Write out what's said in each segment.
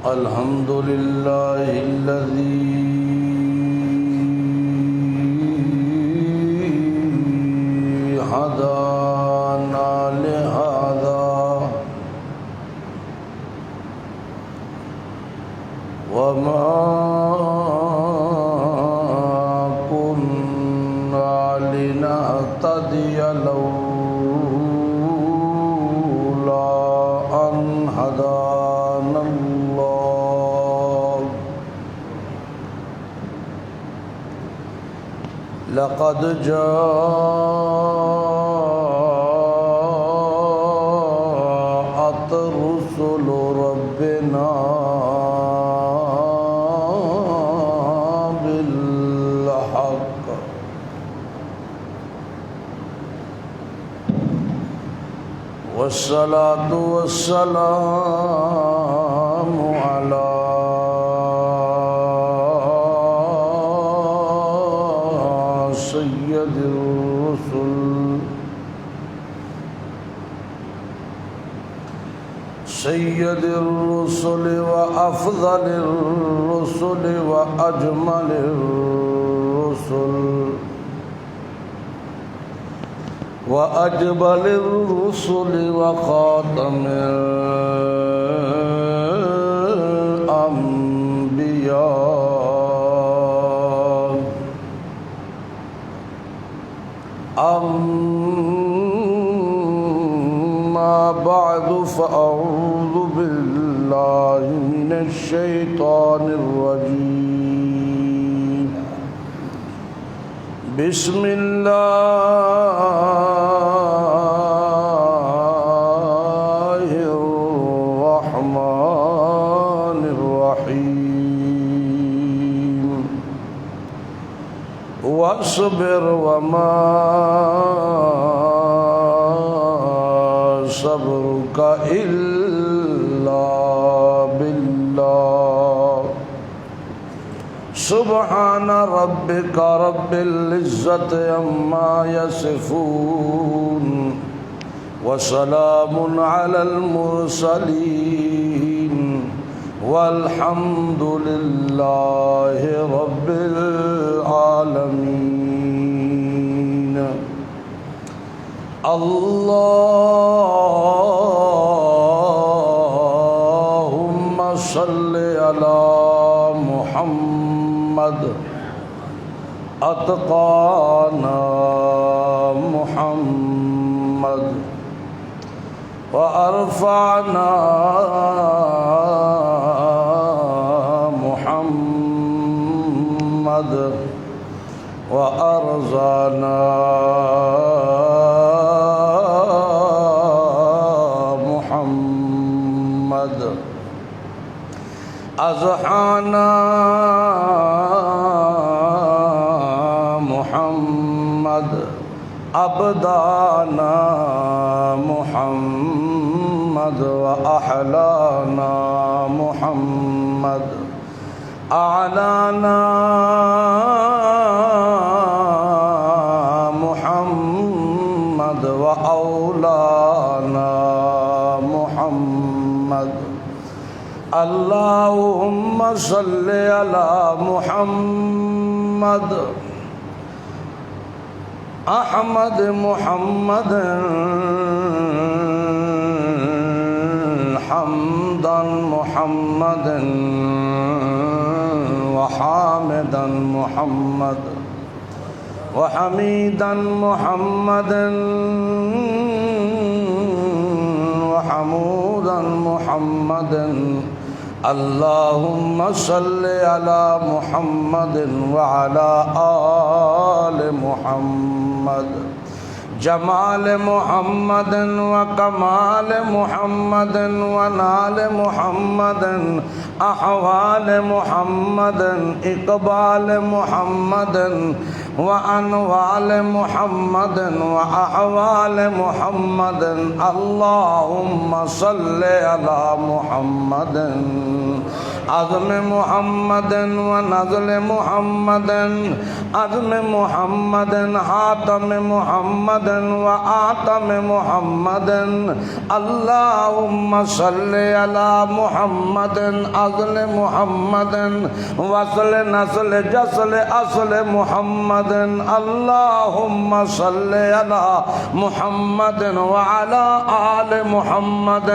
الحمد لله الذي هدانا لهذا وما كنا لنهتدي لولا أن هدانا الله لقد جاءت رسل ربنا بالحق والصلاة والسلام على سيد الرسل وأفضل الرسل وأجمل الرسل وأجمل الرسل وخاتم الأنبياء أما بعد فأعوذ بالله من الشيطان الرجيم بسم الله الرحمن الرحيم واصبر وما صبرك إلا بالله سبحان ربك رب العزة عما يصفون وسلام على المرسلين والحمد لله رب العالمين اللهم صل على محمد أتقانا محمد وأرفعنا محمد وأرزقنا محمد أزحانا محمد أبدانا محمد وأحلانا محمد أعلانا محمد وأولانا محمد اللهم صل على محمد أحمد محمد حمدا محمد وحامدا محمد وحميدا محمد وحمودا محمد اللهم صل على محمد وعلى آل محمد جمال محمد وكمال محمد ونال محمد أحوال محمد إقبال محمد وأنوال محمد وأحوال محمد اللهم صل على محمد عظم محمد ونزل محمد عظم محمد حاتم محمد وآتم محمد اللهم صل على محمد أزل محمد وصل نسل جسل أصل محمد اللهم صل على محمد وعلى آل محمد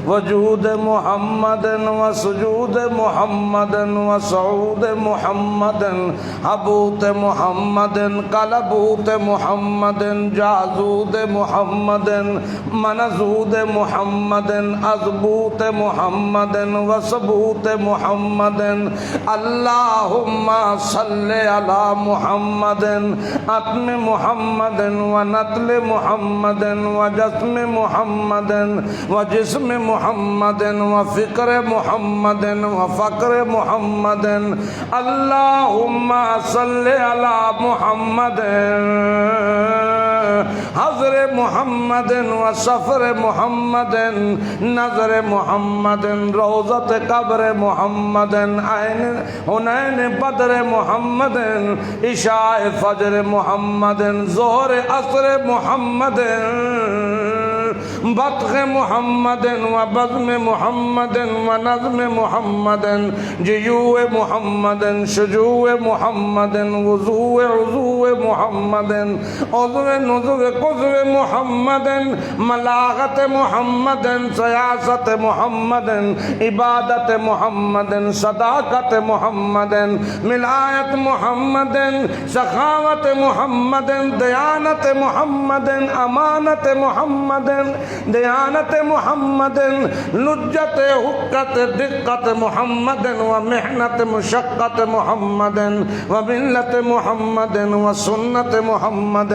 وجود محمد وسجود محمد وصعود محمد حبوت محمد قلبوت محمد جازود محمد منزود محمد أضبوط محمد وثبوت محمد اللهم صل على محمد أتم محمد ونتل محمد وجسم محمد وجسم محمد وفكر محمد وفقر محمد اللهم صل على محمد حضر محمد وسفر محمد نظر محمد روضت قبر محمد عین حنین بدر محمد عشاء فجر محمد ظہر عصر محمد بطخ محمد وبزم محمد ونظم محمد جیوع محمد شجوع محمد وضوع عضوع محمد عضو نضو قضو محمد ملاغت محمد سیاست محمد عبادت محمد صداقت محمد ملایت محمد سخاوت محمد دیانت محمد امانت محمد دیانت محمد لجت حقت دقت محمد ومحنت مشقت محمد وملت محمد وسنت محمد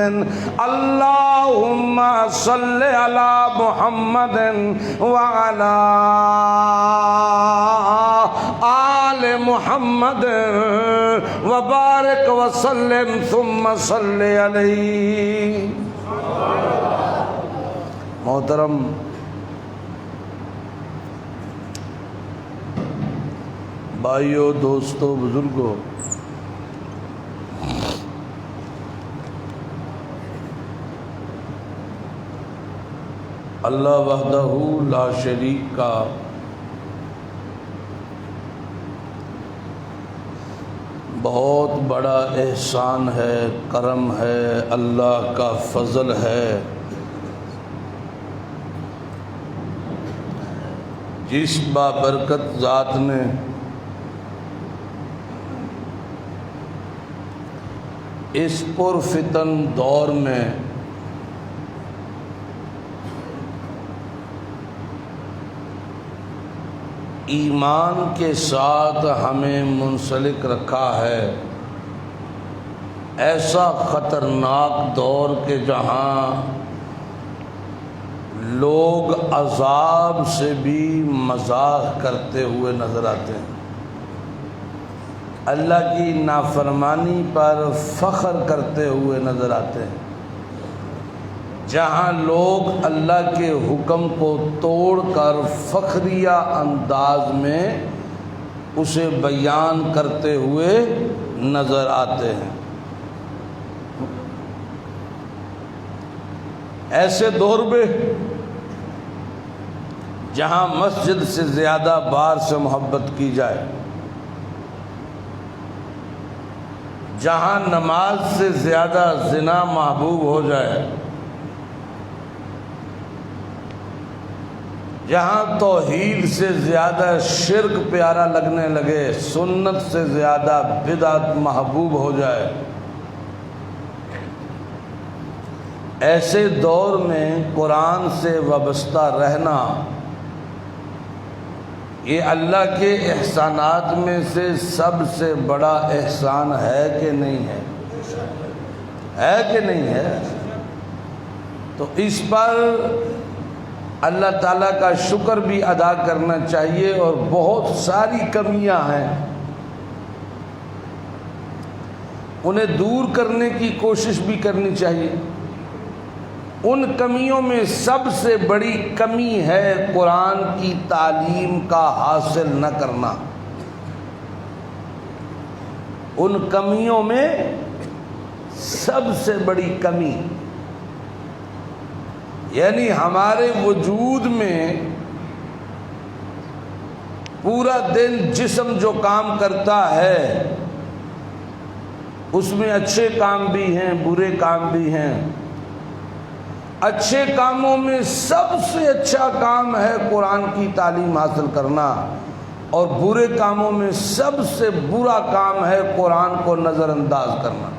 اللهم صل على محمد وعلى آل محمد وبارك وسلم ثم صل عليه. محترم بھائیو، دوستو، بزرگو، اللہ وحدہ لا شریک کا بہت بڑا احسان ہے، کرم ہے، اللہ کا فضل ہے، جس بابرکت ذات نے اس پرفتن دور میں ایمان کے ساتھ ہمیں منسلک رکھا ہے. ایسا خطرناک دور کہ جہاں لوگ عذاب سے بھی مزاح کرتے ہوئے نظر آتے ہیں، اللہ کی نافرمانی پر فخر کرتے ہوئے نظر آتے ہیں، جہاں لوگ اللہ کے حکم کو توڑ کر فخریہ انداز میں اسے بیان کرتے ہوئے نظر آتے ہیں. ایسے دور میں جہاں مسجد سے زیادہ بار سے محبت کی جائے، جہاں نماز سے زیادہ زنا محبوب ہو جائے، جہاں توحید سے زیادہ شرک پیارا لگنے لگے، سنت سے زیادہ بدعت محبوب ہو جائے، ایسے دور میں قرآن سے وابستہ رہنا یہ اللہ کے احسانات میں سے سب سے بڑا احسان ہے کہ نہیں ہے؟ ہے کہ نہیں ہے؟ تو اس پر اللہ تعالیٰ کا شکر بھی ادا کرنا چاہیے، اور بہت ساری کمیاں ہیں، انہیں دور کرنے کی کوشش بھی کرنی چاہیے. ان کمیوں میں سب سے بڑی کمی ہے قرآن کی تعلیم کا حاصل نہ کرنا. ان کمیوں میں سب سے بڑی کمی، یعنی ہمارے وجود میں پورا دن جسم جو کام کرتا ہے اس میں اچھے کام بھی ہیں برے کام بھی ہیں. اچھے کاموں میں سب سے اچھا کام ہے قرآن کی تعلیم حاصل کرنا، اور برے کاموں میں سب سے برا کام ہے قرآن کو نظر انداز کرنا.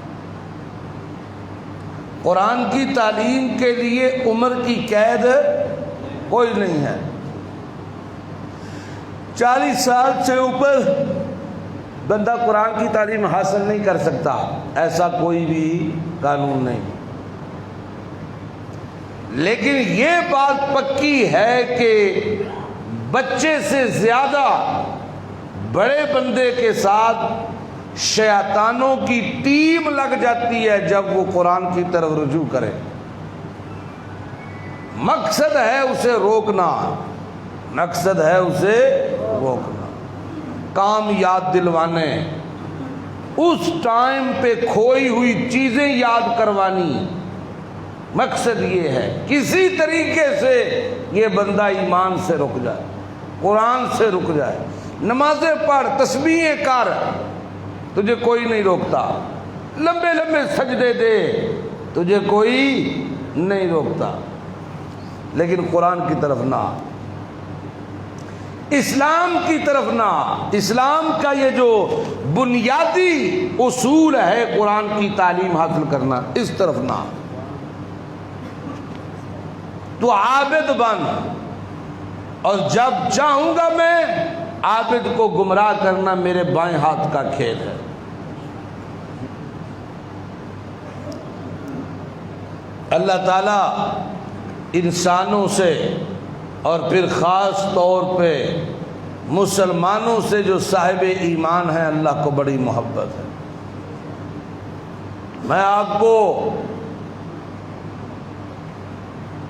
قرآن کی تعلیم کے لیے عمر کی قید کوئی نہیں ہے. 40 سال سے اوپر بندہ قرآن کی تعلیم حاصل نہیں کر سکتا، ایسا کوئی بھی قانون نہیں. لیکن یہ بات پکی ہے کہ بچے سے زیادہ بڑے بندے کے ساتھ شیطانوں کی ٹیم لگ جاتی ہے جب وہ قرآن کی طرف رجوع کرے. مقصد ہے اسے روکنا، مقصد ہے اسے روکنا، کام یاد دلوانے، اس ٹائم پہ کھوئی ہوئی چیزیں یاد کروانی. مقصد یہ ہے کسی طریقے سے یہ بندہ ایمان سے رک جائے، قرآن سے رک جائے. نمازیں پڑھ، تسبیحیں کر، تجھے کوئی نہیں روکتا. لمبے لمبے سجدے دے، تجھے کوئی نہیں روکتا. لیکن قرآن کی طرف نہ، اسلام کی طرف نہ. اسلام کا یہ جو بنیادی اصول ہے قرآن کی تعلیم حاصل کرنا، اس طرف نہ. تو عابد بن، اور جب چاہوں گا میں عابد کو گمراہ کرنا میرے بائیں ہاتھ کا کھیل ہے. اللہ تعالی انسانوں سے اور پھر خاص طور پہ مسلمانوں سے جو صاحب ایمان ہیں اللہ کو بڑی محبت ہے. میں آپ کو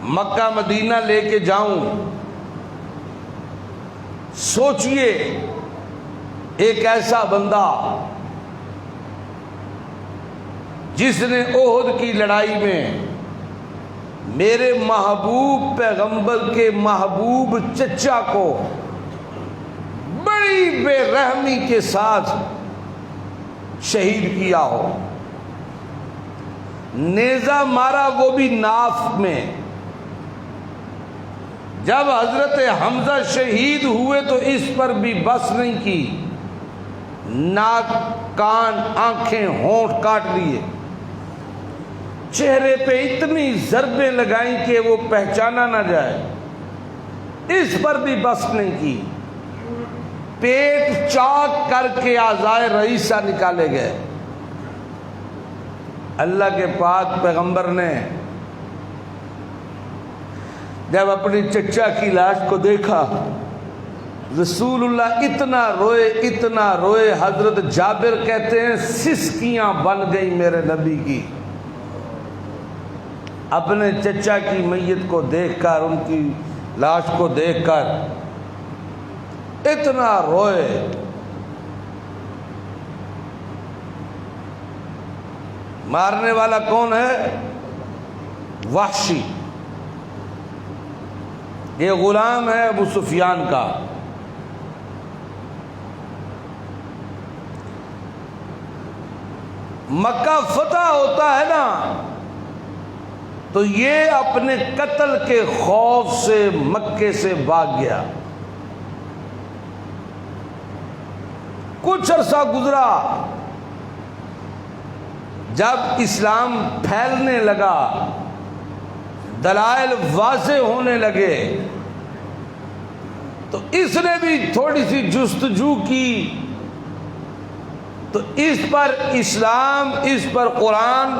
مکہ مدینہ لے کے جاؤں، سوچئے ایک ایسا بندہ جس نے احد کی لڑائی میں میرے محبوب پیغمبر کے محبوب چچا کو بڑی بے رحمی کے ساتھ شہید کیا ہو. نیزہ مارا وہ بھی ناف میں. جب حضرت حمزہ شہید ہوئے تو اس پر بھی بس نہیں کی، ناک، کان، آنکھیں، ہونٹ کاٹ لیے، چہرے پہ اتنی ضربیں لگائیں کہ وہ پہچانا نہ جائے، اس پر بھی بس نہیں کی. پیٹ چاک کر کے اعضائے رئیسہ نکالے گئے. اللہ کے پاک پیغمبر نے جب اپنی چچا کی لاش کو دیکھا، رسول اللہ اتنا روئے اتنا روئے، حضرت جابر کہتے ہیں سسکیاں بن گئی میرے نبی کی اپنے چچا کی میت کو دیکھ کر، ان کی لاش کو دیکھ کر اتنا روئے. مارنے والا کون ہے؟ وحشی. یہ غلام ہے ابو سفیان کا. مکہ فتح ہوتا ہے نا تو یہ اپنے قتل کے خوف سے مکے سے بھاگ گیا. کچھ عرصہ گزرا، جب اسلام پھیلنے لگا، دلائل واضح ہونے لگے، تو اس نے بھی تھوڑی سی جستجو کی، تو اس پر اسلام، اس پر قرآن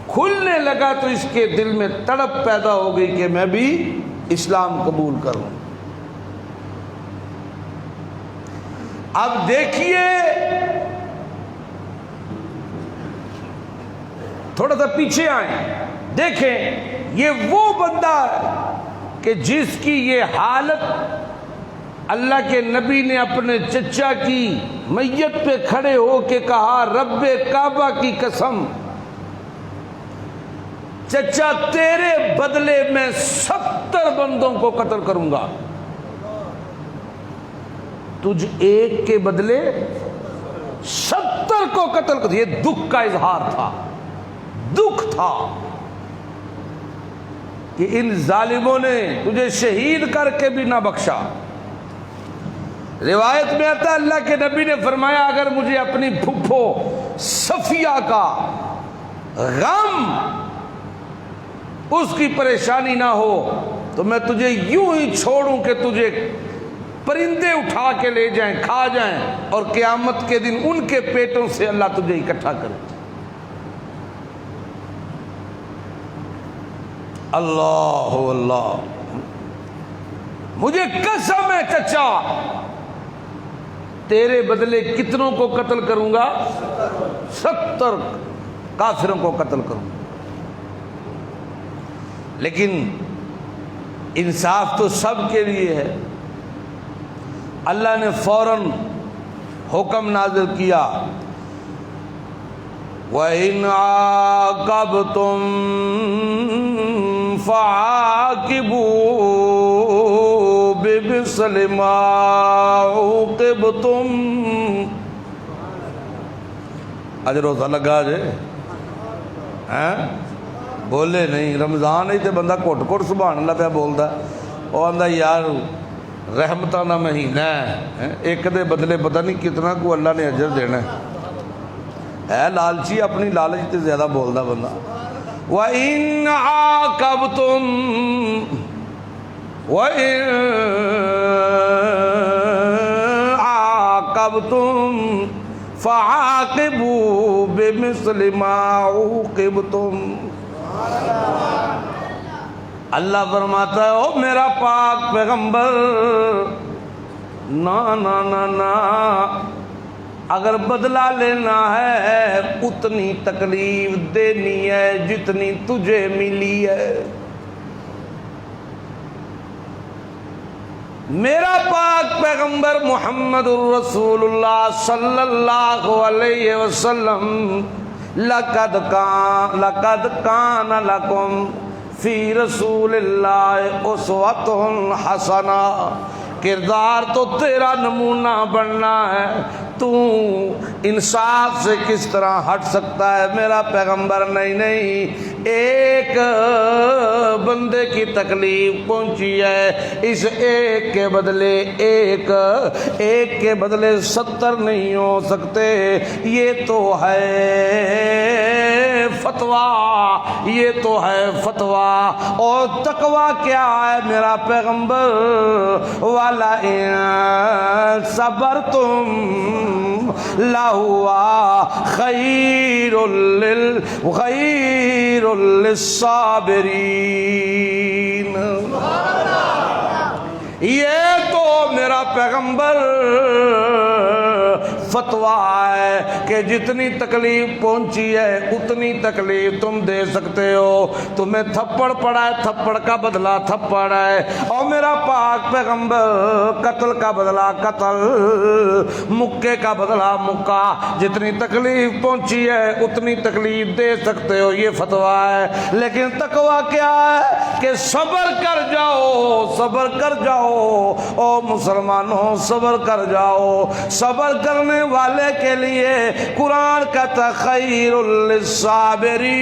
کھلنے لگا، تو اس کے دل میں تڑپ پیدا ہو گئی کہ میں بھی اسلام قبول کروں. اب دیکھیے، تھوڑا سا پیچھے آئیں، دیکھیں یہ وہ بندہ کہ جس کی یہ حالت اللہ کے نبی نے اپنے چچا کی میت پہ کھڑے ہو کے کہا، رب کعبہ کی قسم، چچا تیرے بدلے میں 70 بندوں کو قتل کروں گا. تجھ ایک کے بدلے 70 کو قتل کر. یہ دکھ کا اظہار تھا، دکھ تھا کہ ان ظالموں نے تجھے شہید کر کے بھی نہ بخشا. روایت میں آتا ہے اللہ کے نبی نے فرمایا اگر مجھے اپنی پھپھو صفیہ کا غم، اس کی پریشانی نہ ہو تو میں تجھے یوں ہی چھوڑوں کہ تجھے پرندے اٹھا کے لے جائیں، کھا جائیں، اور قیامت کے دن ان کے پیٹوں سے اللہ تجھے اکٹھا کرے. اللہ اللہ، مجھے قسم ہے چچا تیرے بدلے کتنوں کو قتل کروں گا؟ 70 کافروں کو قتل کروں گا. لیکن انصاف تو سب کے لیے ہے. اللہ نے فوراً حکم نازل کیا وَإِنْ عَاقَبْتُمْ فَعَاقِبُوا بِمِثْلِ مَا عُوقِبْتُمْ. آج روزہ لگا جے بولے نہیں، رمضان ہی تے بندہ کٹ کٹ سبحان اللہ پہ بولدا. وہ آندا یار رحمتاں دا مہینہ ہے، ایک دے بدلے پتہ نہیں کتنا کو اللہ نے اجر دینا ہے. لالچی، اپنی لالچ تے زیادہ بولدا بندہ. وَإِنْ عَاقَبْتُمْ وَإِنْ عَاقَبْتُمْ فَعَاقِبُوا بِمِثْلِ مَا عُوقِبْتُمْ. اللہ فرماتا ہے او میرا پاک پیغمبر، نا نا نا نا، اگر بدلہ لینا ہے اتنی تکلیف دینی ہے جتنی تجھے ملی ہے. میرا پاک پیغمبر محمد الرسول اللہ صلی اللہ علیہ وسلم لقد کان لکم فی رسول اللہ اسوۃ حسنہ. کردار تو تیرا نمونہ بننا ہے، تو انصاف سے کس طرح ہٹ سکتا ہے؟ میرا پیغمبر نہیں، ایک بندے کی تکلیف پہنچی ہے، اس ایک کے بدلے ایک کے بدلے 70 نہیں ہو سکتے. یہ تو ہے فتویٰ، یہ تو ہے فتویٰ. اور تقویٰ کیا ہے میرا پیغمبر؟ وَلَئِن صَبَرْتُمْ لَهُوَ خَيْرٌ لِلصَّابِرِينَ. یہ تو میرا پیغمبر فتویٰ ہے کہ جتنی تکلیف پہنچی ہے اتنی تکلیف تم دے سکتے ہو. تمہیں تھپڑ پڑا ہے، تھپڑ کا بدلہ تھپڑ ہے، اور میرا پاک پیغمبر قتل کا بدلہ قتل، مکے کا بدلہ مکہ. جتنی تکلیف پہنچی ہے اتنی تکلیف دے سکتے ہو، یہ فتویٰ ہے. لیکن تقویٰ کیا ہے کہ صبر کر جاؤ، صبر کر جاؤ. او مسلمانوں صبر کر جاؤ. صبر کرنے والے کے لیے قرآن کا خیر للصابرین.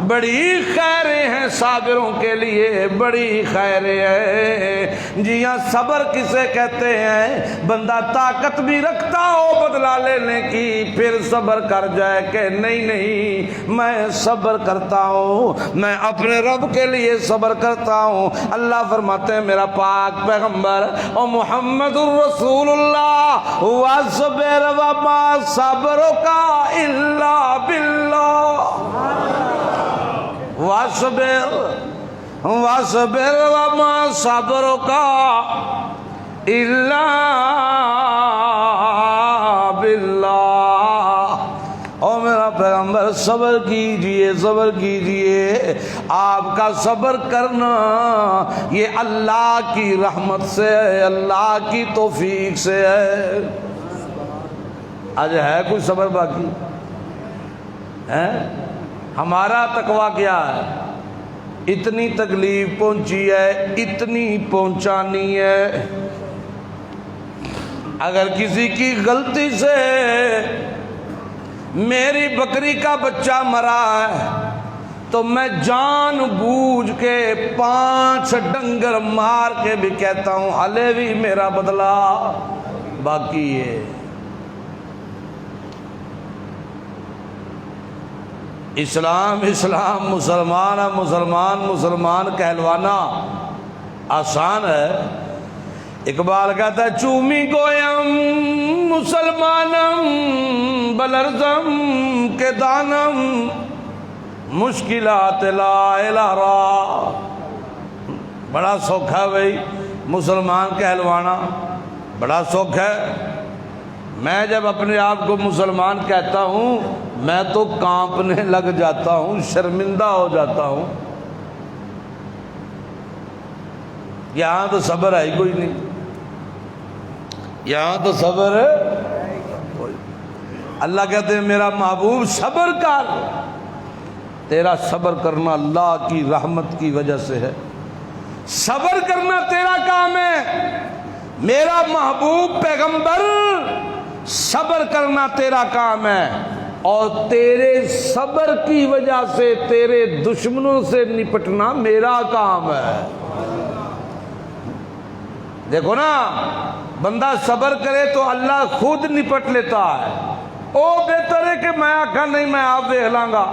بڑی خیریں ہیں صابروں کے لیے، بڑی خیریں ہیں. جی ہاں، صبر کسے کہتے ہیں؟ بندہ طاقت بھی رکھتا ہو بدلہ لینے کی، پھر صبر کر جائے کہ نہیں نہیں میں صبر کرتا ہوں، میں اپنے رب کے لیے صبر کرتا ہوں. اللہ فرماتے ہیں میرا پاک پیغمبر اور محمد الرسول اللہ وَاصْبِرْ وَمَا صَبْرُكَ إِلَّا بِاللَّهِ. وَاصْبِرْ وَمَا صَبْرُكَ إِلَّا بِاللَّهِ. او میرا پیغمبر صبر کیجئے، صبر کیجئے. آپ کا صبر کرنا یہ اللہ کی رحمت سے ہے، اللہ کی توفیق سے ہے. آج ہے کوئی صبر باقی ہے؟ ہمارا تقویٰ کیا ہے؟ اتنی تکلیف پہنچی ہے، اتنی پہنچانی ہے۔ اگر کسی کی غلطی سے میری بکری کا بچہ مرا ہے تو میں جان بوجھ کے 5 ڈنگر مار کے بھی کہتا ہوں ہلے بھی میرا بدلہ باقی ہے۔ اسلام اسلام، مسلمان مسلمان مسلمان کہلوانا آسان ہے۔ اقبال کہتا ہے چومی گویم مسلمانم بلرزم کے دانم مشکلات لا الہ را۔ بڑا سوکھ ہے بھائی مسلمان کہلوانا، بڑا سوکھ ہے۔ میں جب اپنے آپ کو مسلمان کہتا ہوں میں تو کانپنے لگ جاتا ہوں، شرمندہ ہو جاتا ہوں۔ یہاں تو صبر ہے کوئی نہیں، یہاں تو صبر ہے۔ اللہ کہتے ہیں میرا محبوب صبر کر، تیرا صبر کرنا اللہ کی رحمت کی وجہ سے ہے۔ صبر کرنا تیرا کام ہے میرا محبوب پیغمبر، صبر کرنا تیرا کام ہے، اور تیرے صبر کی وجہ سے تیرے دشمنوں سے نپٹنا میرا کام ہے۔ دیکھو نا، بندہ صبر کرے تو اللہ خود نپٹ لیتا ہے۔ او بہتر ہے کہ میں آکھا نہیں میں آپ دیکھ لاں گا۔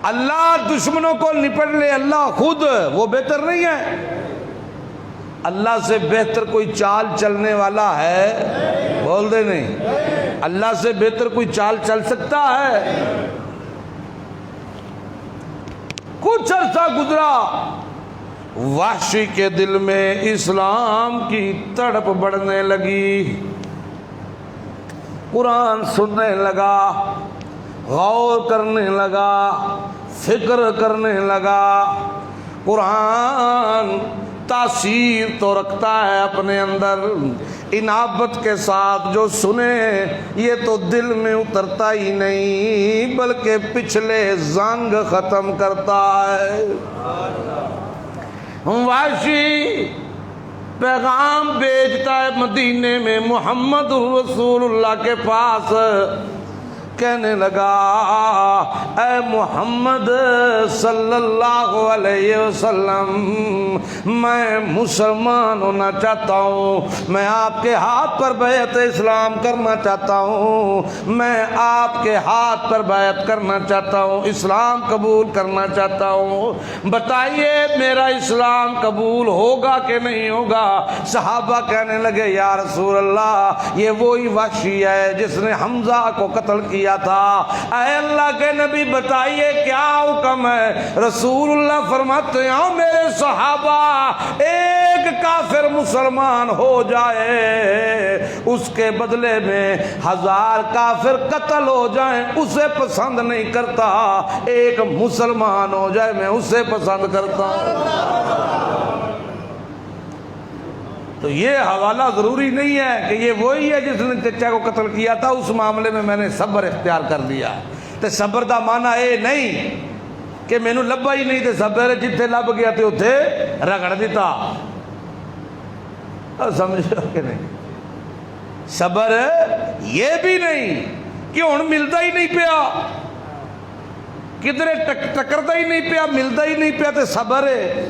اللہ دشمنوں کو نپٹ لے اللہ خود، وہ بہتر نہیں ہے؟ اللہ سے بہتر کوئی چال چلنے والا ہے؟ بول دے نہیں، اللہ سے بہتر کوئی چال چل سکتا ہے؟ کچھ عرصہ گزرا، وحشی کے دل میں اسلام کی تڑپ بڑھنے لگی، قرآن سننے لگا، غور کرنے لگا، فکر کرنے لگا۔ قرآن تاثیر تو رکھتا ہے اپنے اندر، انابت کے ساتھ جو سنے یہ تو دل میں اترتا ہی نہیں بلکہ پچھلے زنگ ختم کرتا ہے۔ وحشی پیغام بھیجتا ہے مدینے میں محمد رسول اللہ کے پاس، کہنے لگا اے محمد صلی اللہ علیہ وسلم، میں مسلمان ہونا چاہتا ہوں، میں آپ کے ہاتھ پر بیعت اسلام کرنا چاہتا ہوں، میں آپ کے ہاتھ پر بیعت کرنا چاہتا ہوں، اسلام قبول کرنا چاہتا ہوں، بتائیے میرا اسلام قبول ہوگا کہ نہیں ہوگا؟ صحابہ کہنے لگے یا رسول اللہ یہ وہی وحشی ہے جس نے حمزہ کو قتل کیا تھا، اے اللہ کے نبی بتائیے کیا حکم ہے؟ رسول اللہ فرماتے ہیں میرے صحابہ ایک کافر مسلمان ہو جائے اس کے بدلے میں 1000 کافر قتل ہو جائیں اسے پسند نہیں کرتا، ایک مسلمان ہو جائے میں اسے پسند کرتا ہوں۔ تو یہ حوالہ ضروری نہیں ہے کہ یہ وہی ہے جس نے چچا کو قتل کیا تھا، اس معاملے میں میں نے صبر اختیار کر لیا۔ تو صبر دا معنی اے نہیں کہ مینوں لبا ہی نہیں تے صبر جتھے لب گیا تے اتھے رگڑ دیتا، سمجھو کہ نہیں؟ صبر یہ بھی نہیں کہ ہن ملتا ہی نہیں پیا، کدھرے ٹکردا ہی نہیں پیا، ملتا ہی نہیں پیا تے صبر ہے،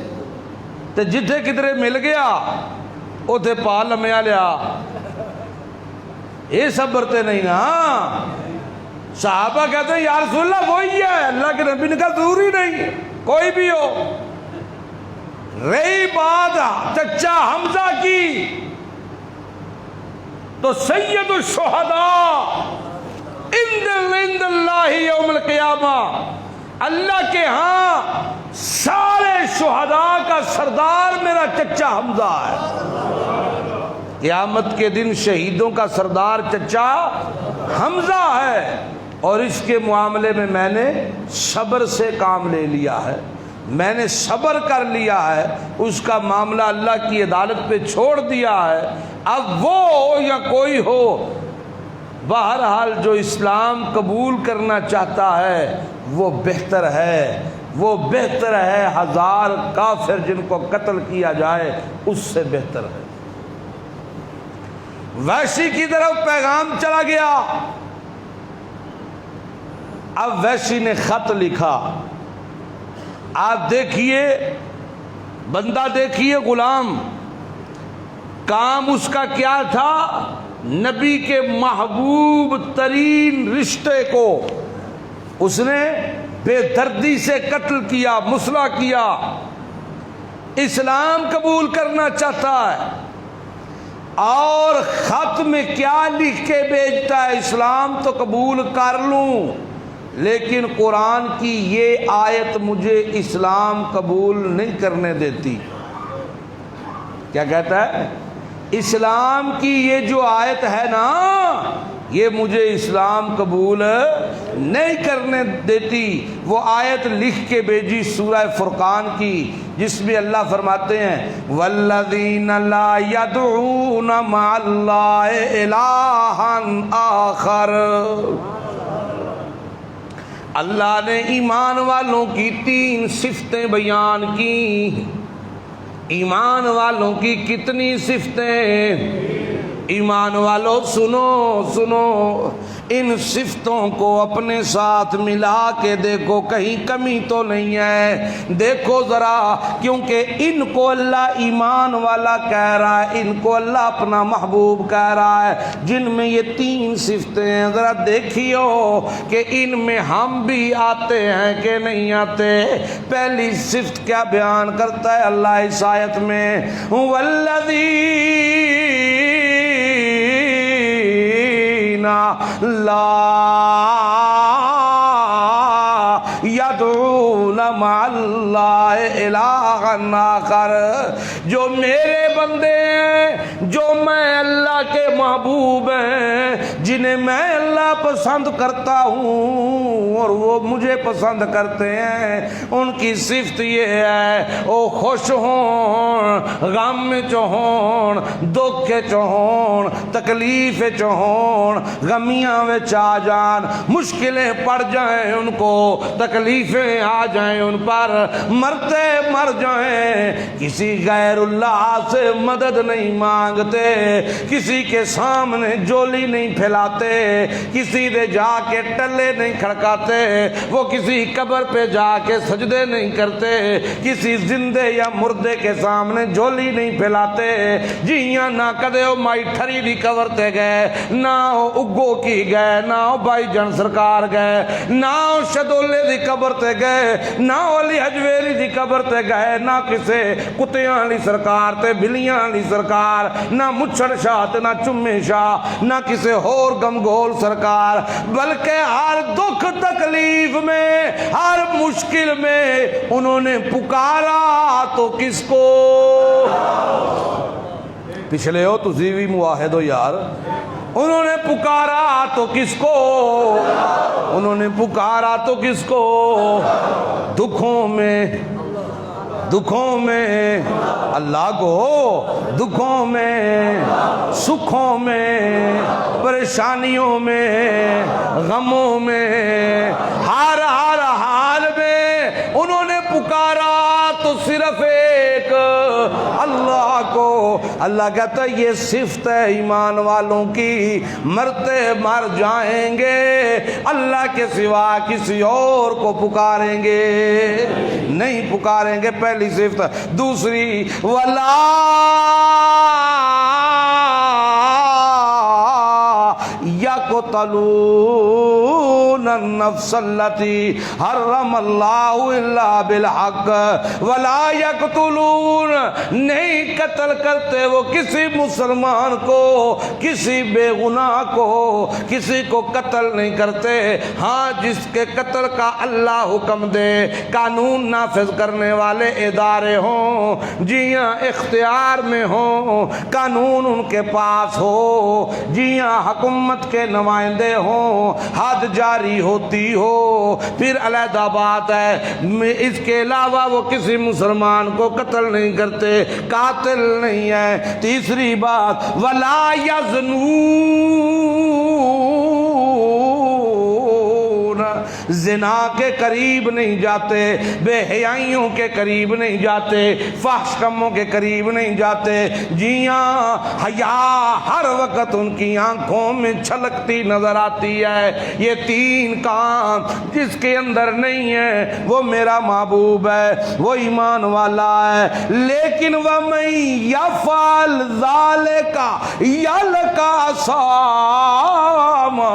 تے جتھے کدھرے مل گیا اتھے پا لمیا لیا، یہ صبر تے نہیں نا۔ صحابہ کہتے ہیں یا رسول اللہ وہی ہے، اللہ کے نبی نے کہا ضروری نہیں کوئی بھی ہو۔ رہی بات چچا حمزہ کی تو سید الشہداء عند اللہ یوم القیامہ، اللہ کے ہاں سارے شہداء کا سردار میرا چچا حمزہ ہے۔ قیامت کے دن شہیدوں کا سردار چچا حمزہ ہے، اور اس کے معاملے میں میں نے صبر سے کام لے لیا ہے، میں نے صبر کر لیا ہے، اس کا معاملہ اللہ کی عدالت پہ چھوڑ دیا ہے۔ اب وہ ہو یا کوئی ہو، بہرحال جو اسلام قبول کرنا چاہتا ہے وہ بہتر ہے، وہ بہتر ہے 1000 کافر جن کو قتل کیا جائے، اس سے بہتر ہے۔ وحشی کی طرف پیغام چلا گیا۔ اب وحشی نے خط لکھا، آپ دیکھیے بندہ، دیکھیے غلام، کام اس کا کیا تھا؟ نبی کے محبوب ترین رشتے کو اس نے بے دردی سے قتل کیا، مسلح کیا، اسلام قبول کرنا چاہتا ہے، اور خط میں کیا لکھ کے بھیجتا ہے؟ اسلام تو قبول کر لوں لیکن قرآن کی یہ آیت مجھے اسلام قبول نہیں کرنے دیتی۔ کیا کہتا ہے؟ اسلام کی یہ جو آیت ہے نا، یہ مجھے اسلام قبول نہیں کرنے دیتی۔ وہ آیت لکھ کے بھیجی سورہ فرقان کی، جس میں اللہ فرماتے ہیں والذین لا یدعون مع اللہ الہا آخر۔ اللہ نے ایمان والوں کی 3 صفتیں بیان کی۔ ایمان والوں کی کتنی صفتیں؟ ایمان والوں سنو، ان صفتوں کو اپنے ساتھ ملا کے دیکھو، کہیں کمی تو نہیں ہے۔ دیکھو ذرا، کیونکہ ان کو اللہ ایمان والا کہہ رہا ہے، ان کو اللہ اپنا محبوب کہہ رہا ہے، جن میں یہ 3 صفتیں ہیں۔ ذرا دیکھیو کہ ان میں ہم بھی آتے ہیں کہ نہیں آتے۔ پہلی صفت کیا بیان کرتا ہے اللہ اس آیت میں؟ لا یدعون مع اللہ الہا آخر، جو میرے بندے ہیں، جو میں اللہ کے محبوب ہیں، جنہیں میں اللہ پسند کرتا ہوں اور وہ مجھے پسند کرتے ہیں، ان کی صفت یہ ہے وہ خوش ہون، غم میں ہون، دکھ کے ہون، تکلیف ہون، غمیاں میں آ جان، مشکلیں پڑ جائیں ان کو، تکلیفیں آ جائیں ان پر، مرتے مر جائیں، کسی غیر اللہ سے مدد نہیں مانگتے، کسی کے سامنے جولی نہیں پھیلاتے، کسی دے جا کے ٹلے نہیں کھڑکاتے، وہ کسی قبر پہ جا کے سجدے نہیں کرتے، کسی زندے یا مردے کے سامنے جولی نہیں پھیلاتے۔ جیاں نہ کدے او مائی ٹھری دی قبر تے گئے، نہ او اگو کی گئے، نہ او بھائی جان سرکار گئے، نہ او شدولے دی قبر تے گئے، نہ او علی حجویری دی قبر تے گئے، نہ کسے کتیاں علی سرکار تے بلیاں علی سرکار، نہ مچھڑ شاہ تے نہ چمے شاہ، نہ کسے اور گمگول سرکار، بلکہ ہر دکھ تکلیف میں، ہر مشکل میں انہوں نے پکارا تو کس کو؟ پچھلے ہو تسی بھی مواحد ہو یار، انہوں نے پکارا تو کس کو؟ انہوں نے پکارا تو کس کو؟ دکھوں میں اللہ کو، دکھوں میں، سکھوں میں، پریشانیوں میں، غموں میں، ہر حال میں انہوں نے پکارا تو صرف ایک اللہ کو۔ اللہ کہتا ہے یہ صفت ہے ایمان والوں کی، مرتے مر جائیں گے، اللہ کے سوا کسی اور کو پکاریں گے نہیں پکاریں گے، پہلی صفت۔ دوسری ولا یقتلون النفس التي حرم اللہ الا بالحق ولا یقتلون، نہیں قتل کرتے وہ کسی مسلمان کو، کسی بے گناہ کو، کسی کو قتل نہیں کرتے، ہاں جس کے قتل کا اللہ حکم دے، قانون نافذ کرنے والے ادارے ہوں، جی ہاں اختیار میں ہوں، قانون ان کے پاس ہو، جی ہاں حکومت کے نمائندے ہوں، حد جاری ہوتی ہو، پھر علیحدہ بات ہے۔ اس کے علاوہ وہ کسی مسلمان کو قتل نہیں کرتے، قاتل نہیں ہے۔ تیسری بات ولا یزنون، زنا کے قریب نہیں جاتے، بے حیائیوں کے قریب نہیں جاتے، فحش کموں کے قریب نہیں جاتے، جیاں حیا ہر وقت ان کی آنکھوں میں چھلکتی نظر آتی ہے۔ یہ تین کام جس کے اندر نہیں ہے وہ میرا محبوب ہے، وہ ایمان والا ہے۔ لیکن وَمَن يَفْعَلْ ذَلِكَ يَلْقَ أَثَامًا،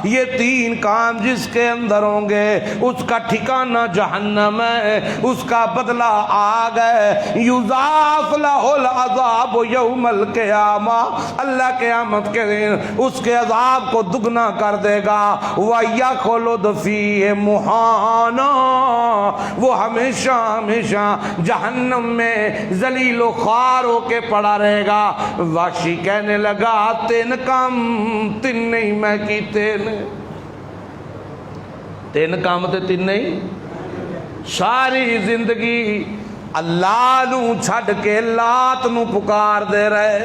یہ تین کام جس کے اندر ہوں گے اس کا ٹھکانہ جہنم ہے، اس کا بدلہ آگ ہے۔ یضاعف لہ العذاب یوم القیامہ، اللہ قیامت کے دن اس کے عذاب کو دگنا کر دے گا۔ وَيَخْلُدْ فِيهِ مُحَانًا، وہ ہمیشہ ہمیشہ جہنم میں ذلیل و خوار ہو کے پڑا رہے گا۔ وحشی کہنے لگا تین کام تین نہیں میں کی تین کام تے تین نہیں، ساری زندگی اللہ نو چھڑ کے لات نو پکار دے رہے،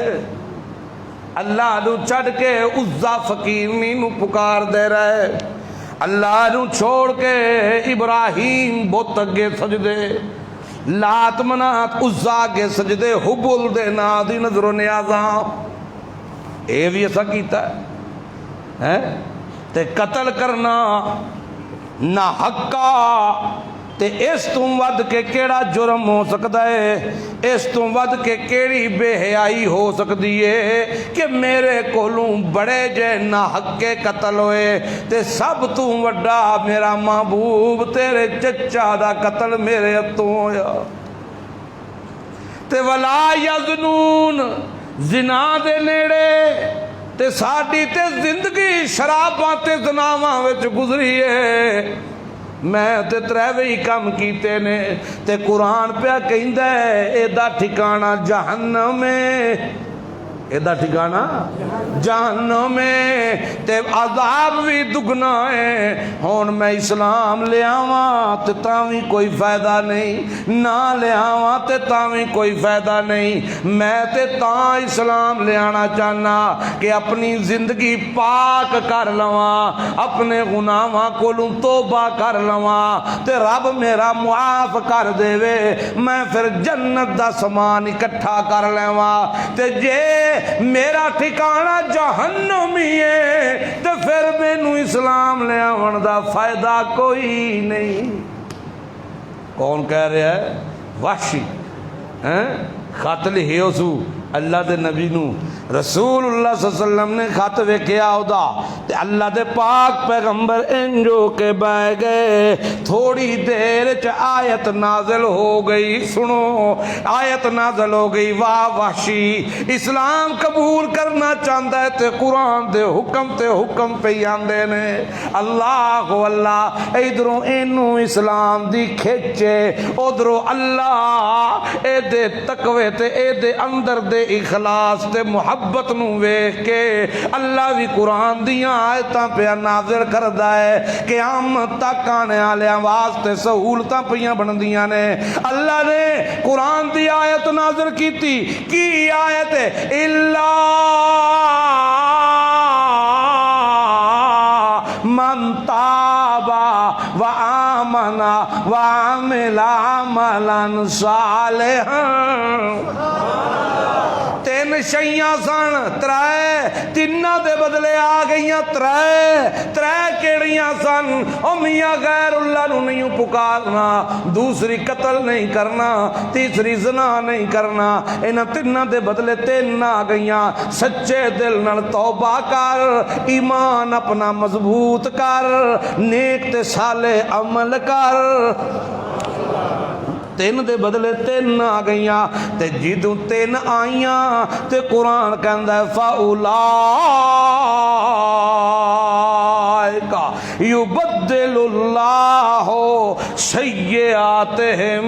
اللہ نو چھڑ کے عزا فقیرنی نو پکار دے رہے، اللہ نو چھوڑ کے ابراہیم بت اگے سجدے، لات منات عزا کے سجدے، حبل دے نادی نظر و نیازاں، اے بھی ایسا کیتا ہے تے قتل کرنا نہ حقا تے اس تو ود کے کیڑا جرم ہو سکتا ہے، اس تو ود کے کیڑی بے حیائی ہو سکتی ہے کہ میرے کولوں بڑے جے نہ حق کے قتل ہوئے تے سب تو وڈا میرا محبوب تیرے چچا دا قتل میرے ہتھوں ہویا۔ تے ولا یزنون، زنا دے نیڑے تے ساڈی تے زندگی شراباں تے زناواں وچ گزری ہے، میں تے تریوے ہی کم کیتے نے، تے قرآن پہ کہندا ہے ایدا ٹھکانہ جہنم ہے، ایدا ٹھکانہ جہنم میں تے عذاب بھی دگنا ہے۔ ہون میں اسلام لے آواں تے تاویں کوئی فائدہ نہیں، نہ لے آواں تے تاویں کوئی فائدہ نہیں۔ میں تے تاں اسلام لے آنا چاہنا کہ اپنی زندگی پاک کر لواں، اپنے گناہاں کولوں توبہ کر لواں تے رب میرا معاف کر دے وے، میں پھر جنت دا سامان اکٹھا کر لیواں۔ تے جے میرا ٹھکانہ جہنمی ہے تو پھر مینوں اسلام لے آون دا فائدہ کوئی نہیں۔ کون کہہ رہا ہے؟ وحشی خط لکھیو سو اللہ دے نبی نو، رسول اللہ صلی اللہ علیہ وسلم نے خط ویکھیا اودا تے اللہ دے پاک پیغمبر انجو کے بہ گئے، تھوڑی دیر چ آیت نازل ہو گئی، سنو آیت نازل ہو گئی، واہ وحشی اسلام قبول کرنا چاہتا ہے تے قرآن دے حکم پہ آندے نے، اللہ اللہ ادھروں اینو اسلام دی کھچے، ادھروں اللہ اے دے تقوی تے اے دے اندر دے اخلاص تے محبت نو ویکھ کے اللہ بھی قرآن دیاں آیتاں پہ نازل کردا ہے، قیامت تک آنے والے واسطے سہولتاں پیاں بندیاں نے۔ اللہ نے قرآن دی آیت نازل کیتی، کی آیت ہے؟ الا من تاب وآمن وعمل عملا صالحا۔ تین شیاں سن، ترے تینہ دے بدلے آ گئیاں ترے کیڑیاں سن، او میاں غیر اللہ نو نہیں پکارنا، دوسری قتل نہیں کرنا، تیسری زنا نہیں کرنا، انہاں تینہ دے بدلے تین آ گئیاں۔ سچے دل نال توبہ کر، ایمان اپنا مضبوط کر، نیک تے صالح عمل کر۔ تین دے بدلے تین آ گئیاں تے جدوں تین آئیاں تے قرآن کہندا ہے فَأُولَئِكَ يُبَدِّلُ اللَّهُ سَيِّئَاتِهِمْ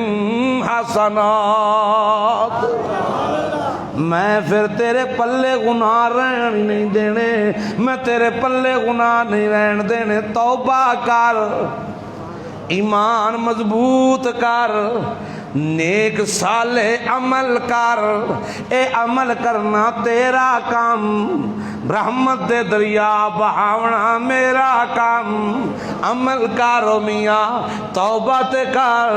حَسَنَاتٍ، میں پھر تیرے پلے گناہ رہن نہیں دینے، میں تیرے پلے گناہ نہیں رہن دینے۔ توبہ کر، ایمان مضبوط کر، نیک صالح عمل کر، اے عمل کرنا تیرا کام، رحمت دے دریا بہاونا میرا کام، عمل کارو میاں توبہ تے کر،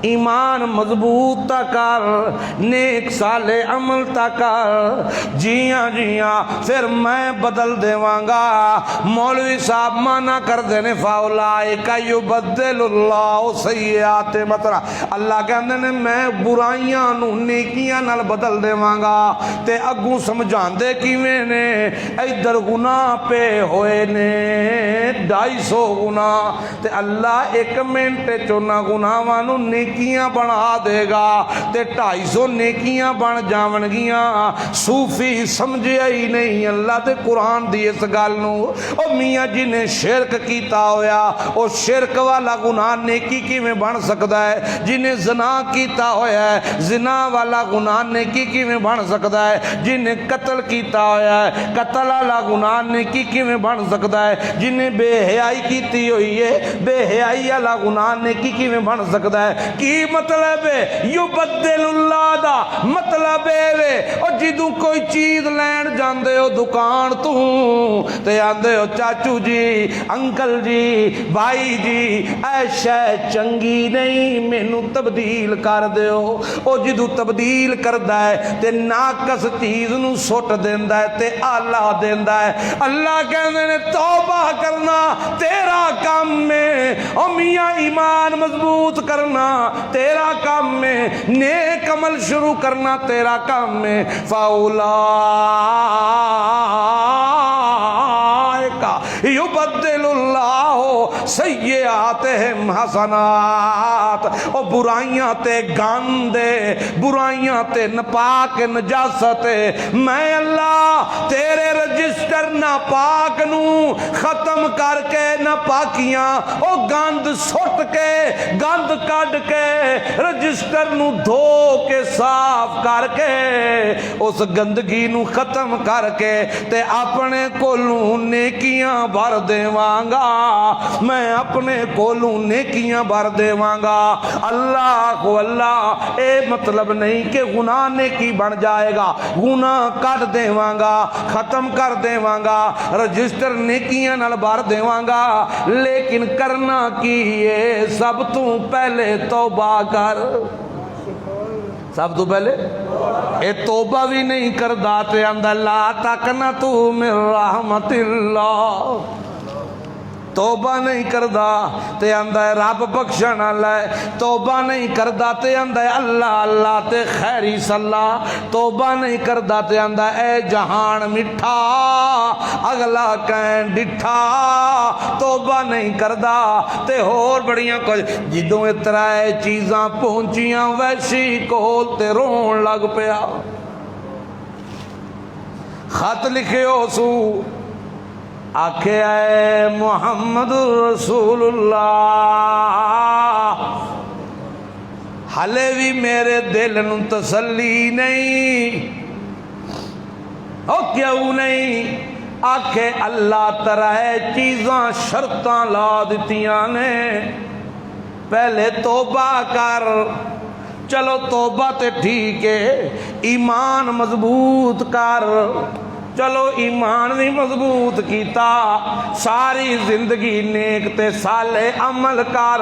ایمان مضبوط تا کر، نیک صالح عمل تا کر، جیاں جیاں پھر میں بدل دیواں گا۔ مولوی صاحب مانا کر دینے فاولائک یبدل اللہ سیئات، مطلب اللہ کہندے نے میں برائیاں نو نیکیاں نال بدل دیواں گا۔ تے اگوں سمجھان دے کیویں نے، ادھر گناہ پہ ہوئے نے 250 گناہ، تے اللہ 1 منٹ چونا گناہاں نو نیکیاں بنا دے گا، تے 250 نیکیاں بن جاون گیاں۔ صوفی سمجھیا ہی نہیں اللہ تے قرآن دی اس گل نو۔ او میاں جی نے شرک کیتا ہویا، او شرک والا گناہ نیکی کیویں بن سکدا ہے؟ جنہیں زنا کیتا ہویا ہے، زنا والا گناہ نیکی کیویں بن سکدا ہے؟ جنہیں قتل کیتا ہویا ہے، قتل والا گناہ نیکی کیویں بن سکدا ہے؟ جنہیں بے حیائی کیتی ہوئی ہے، بے حیائی والا گناہ نیکی کیویں بن سکدا ہے؟ کی مطلب ہے یبدل اللہ دا مطلب ہے او جدوں کوئی چیز لین جاندے ہو دکان تو تے آندے ہو چاچو جی، انکل جی، بھائی جی اے شے چنگی نہیں مینوں تبدیل کر دیو۔ او جدوں تبدیل کردا ہے تے ناقص چیز نو سٹ دیندا ہے تے اعلیٰ دیندا ہے۔ اللہ کہندے نے توبہ کرنا تیرا کام میں، او میاں ایمان مضبوط کرنا تیرا کام میں، نیک عمل شروع کرنا تیرا کام میں۔ فاولائک یبدل اللہ سیئاتہم حسنات، او برائیاں تے گاندے، برائیاں تے نپاک نجاست، میں اللہ تیرے رجسٹر ناپاک نو ختم کر کے ناپاکیاں او گند سٹ کے گند کڈ کے رجسٹر نو دھو کے صاف کر کے اس گندگی نو ختم کر کے تے اپنے کولوں نیکیاں بھر دیواں گا، میں اپنے کولوں نیکیاں بھر دیواں گا۔ اللہ کو اللہ اے مطلب نہیں کہ گناہ نیکی بن جائے گا، گناہ کٹ دیواں گا، ختم کر دیواں گا، رجسٹر نیکیاں نال بھر دیواں گا، لیکن کرنا کی ہے سب تو پہلے توبہ کر۔ سب تو پہلے اے توبہ بھی نہیں کردا تے آندا لا تقنطوا من رحمت اللہ، توبہ نہیں کردا تے آندا ہے رب بخشن والا ہے، توبہ نہیں کردا تے آندا ہے اللہ اللہ تے خیری صلاح، توبہ نہیں کردا تے آندا ہے اے جہان مٹھا اگلا کہیں ڈٹھا، توبہ نہیں کردا تے ہور بڑیاں کچھ جدوں اترائے چیزاں پہنچیاں ویسی کول تے رون لگ پیا۔ خط لکھے ہو سو آکھے اے محمد رسول اللہ، حلے بھی میرے دل نو تسلی نہیں، او کیوں نہیں؟ آکھے اللہ ترائے چیزاں شرطاں لا دتیاں نے، پہلے توبہ کر۔ چلو توبہ تے ٹھیک ہے، ایمان مضبوط کر، چلو ایمان بھی مضبوط کیتا، ساری زندگی نیک تے صالح عمل کر،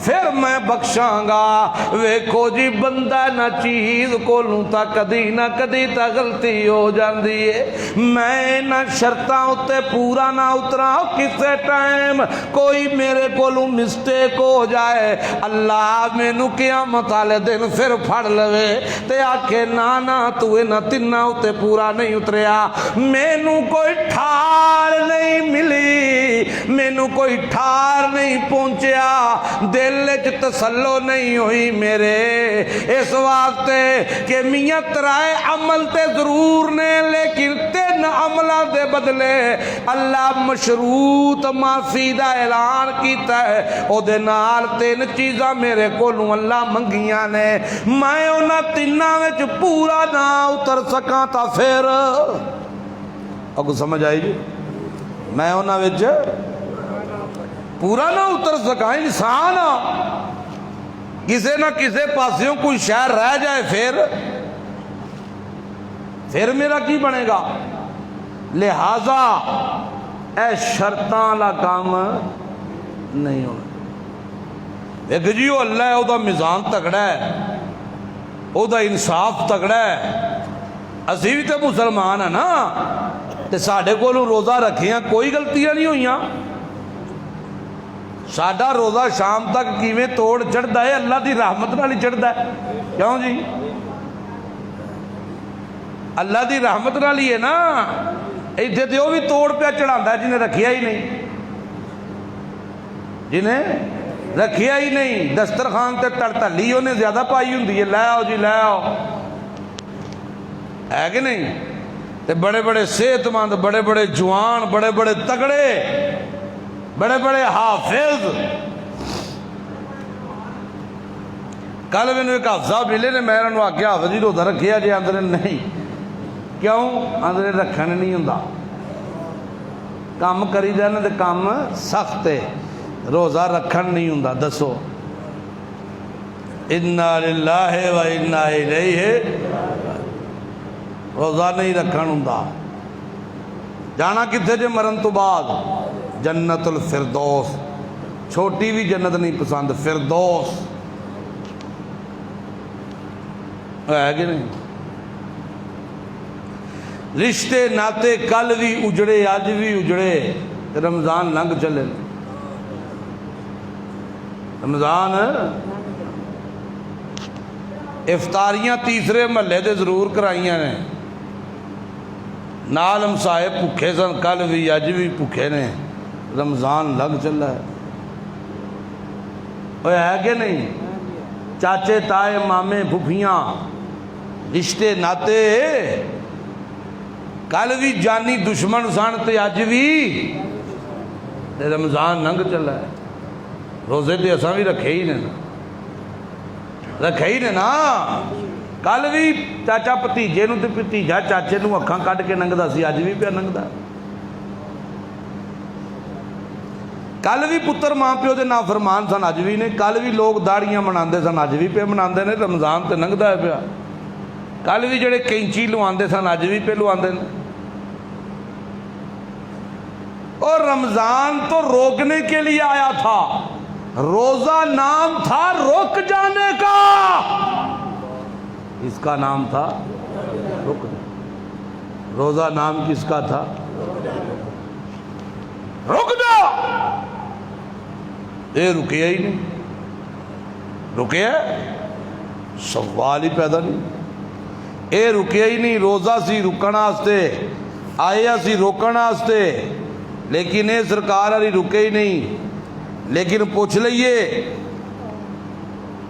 پھر میں بخشاں گا۔ ویکھو جی بندہ نہ چیز کولوں تا کدی نہ کدی تا غلطی ہو جاندی ہے، میں نہ شرطاں اتے پورا نہ اترا، کسے ٹائم کوئی میرے کولوں مسٹیک ہو جائے اللہ مینوں قیامت والے دن پھر پھڑ لوے تے آکھے نا تو نہ تنہ اتے پورا نہیں اتریا، مینوں کوئی ٹھار نہیں ملی، مینوں کوئی ٹھار نہیں پہنچیا، دل وچ تسلو نہیں ہوئی میرے، اس واسطے کہ میاں ترائے عمل تے ضرور نے، لیکن 3 عملاں دے بدلے اللہ مشروط معافی دا اعلان کیتا ہے، او دے نال 3 چیزاں میرے کولوں اللہ منگیاں نے، میں انہاں 3 وچ پورا نہ اتر سکاں تا پھر اگو سمجھ آئی جی، میں انہاں وچ پورا نہ اتر سکاں، انسان کسے نہ کسے پاسیوں کوئی شہر رہ جائے پھر میرا کی بنے گا؟ لہذا اے شرطاں والا کام نہیں ہونا۔ ایک جی وہ اللہ ہے، وہ دا میزان تگڑا ہے، وہ دا انصاف تگڑا ہے۔ اسی بھی تے مسلمان ہیں نا، تے ساڈے کولوں روزہ رکھیاں کوئی غلطیاں نہیں ہوئیاں۔ ساڈا روزہ شام تک کیویں توڑ چڑھدا ہے، اللہ دی رحمت نال ہی چڑھدا ہے۔ کیوں جی؟ اللہ دی رحمت نال ہی ہے نا۔ ایتھے تے وہ بھی توڑ پیا چڑھاندا ہے جنہیں رکھیا ہی نہیں، جنہیں رکھیا ہی نہیں۔ دسترخوان تے تڑتلی انہیں زیادہ پائی ہوندی ہے، لے آؤ جی لے آؤ، ہے کہ نہیں؟ تے بڑے بڑے صحت مند، بڑے بڑے جوان، بڑے بڑے تگڑے، بڑے بڑے حافظ۔ کل میں نے ایک حافظہ ملے نے، میں انہوں نے آکھیا حافظ جی روزہ رکھیا جی؟ آندے نہیں۔ کیوں؟ آندے رکھن نہیں ہوندا، کام کری جانا تے کام سخت ہے، روزہ رکھن نہیں ہوندا۔ دسو انا للہ و انا الیہ، روزہ نہیں رکھن ہوندا۔ جانا کتنے جے مرن تو بعد؟ جنت الفردوس۔ چھوٹی بھی جنت نہیں پسند، فردوس ہے کہ نہیں؟ رشتے ناتے کل بھی اجڑے، اج بھی اجڑے، رمضان لنگ چلے۔ رمضان افطاریاں تیسرے محلے دے ضرور کرائیاں نے، نال ہمسائے بھوکے سن، کل بھی اج بھی بھوکے نے، رمضان لنگ چلا ہے۔ وہ ہے کہ نہیں؟ چاچے تائے مامے پھوپھیاں رشتے ناتے کل بھی جانی دشمن سن تے اج بھی تے رمضان لنگ چلا ہے۔ روزے تے اساں بھی رکھے ہی نے نا، رکھے ہی نے نا۔ کل بھی چاچا بھتیجے نو تے بھتیجا چاچے نو اکھاں کڈ کے لنگدا سی، اج بھی پیا لنگدا۔ کل بھی پتر ماں پیو دے نافرمان سن، اج بھی نے۔ کل بھی لوگ داڑیاں مناندے سن، اج بھی پہ مناندے نے۔ رمضان تے لنگدا ہے پیا۔ کل بھی جڑے کینچی لواندے سن، اج بھی پہ لواندے نے۔ اور رمضان تو روکنے کے لیے آیا تھا، روزہ نام تھا رک جانے کا، اس کا نام تھا رک جانا۔ روزہ نام کس کا تھا؟ رک جا۔ یہ رکیا ہی نہیں، رکیا سوال ہی پیدا نہیں۔ اے رکیا ہی نہیں۔ روزہ سی رکن واسطے آیا سی، روکن واسطے، لیکن اے سرکار والی رکے ہی نہیں۔ لیکن پوچھ لئیے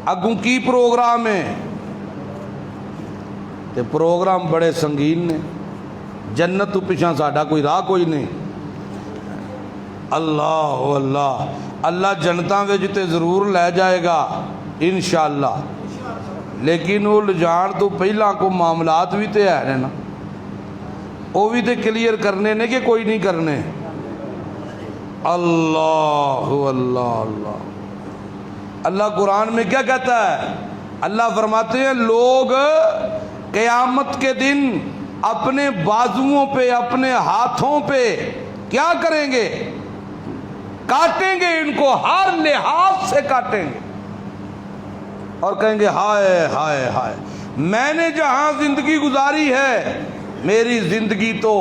اگوں کی پروگرام ہے؟ تے پروگرام بڑے سنگین نے۔ جنت تو پیچھا ساڈا کوئی راہ کوئی نہیں۔ اللہ اللہ، اللہ جنتاں وچ تے ضرور لے جائے گا انشاءاللہ، لیکن وہ لجان تو پہلا کو معاملات بھی تے ہے نا، وہ بھی تے کلیئر کرنے نے کہ کوئی نہیں کرنے۔ اللہ اللہ اللہ، اللہ قرآن میں کیا کہتا ہے؟ اللہ فرماتے ہیں لوگ قیامت کے دن اپنے بازوؤں پہ، اپنے ہاتھوں پہ کیا کریں گے؟ کاٹیں گے، ان کو ہر لحاظ سے کاٹیں گے، اور کہیں گے ہائے ہائے ہائے، میں نے جہاں زندگی گزاری ہے، میری زندگی تو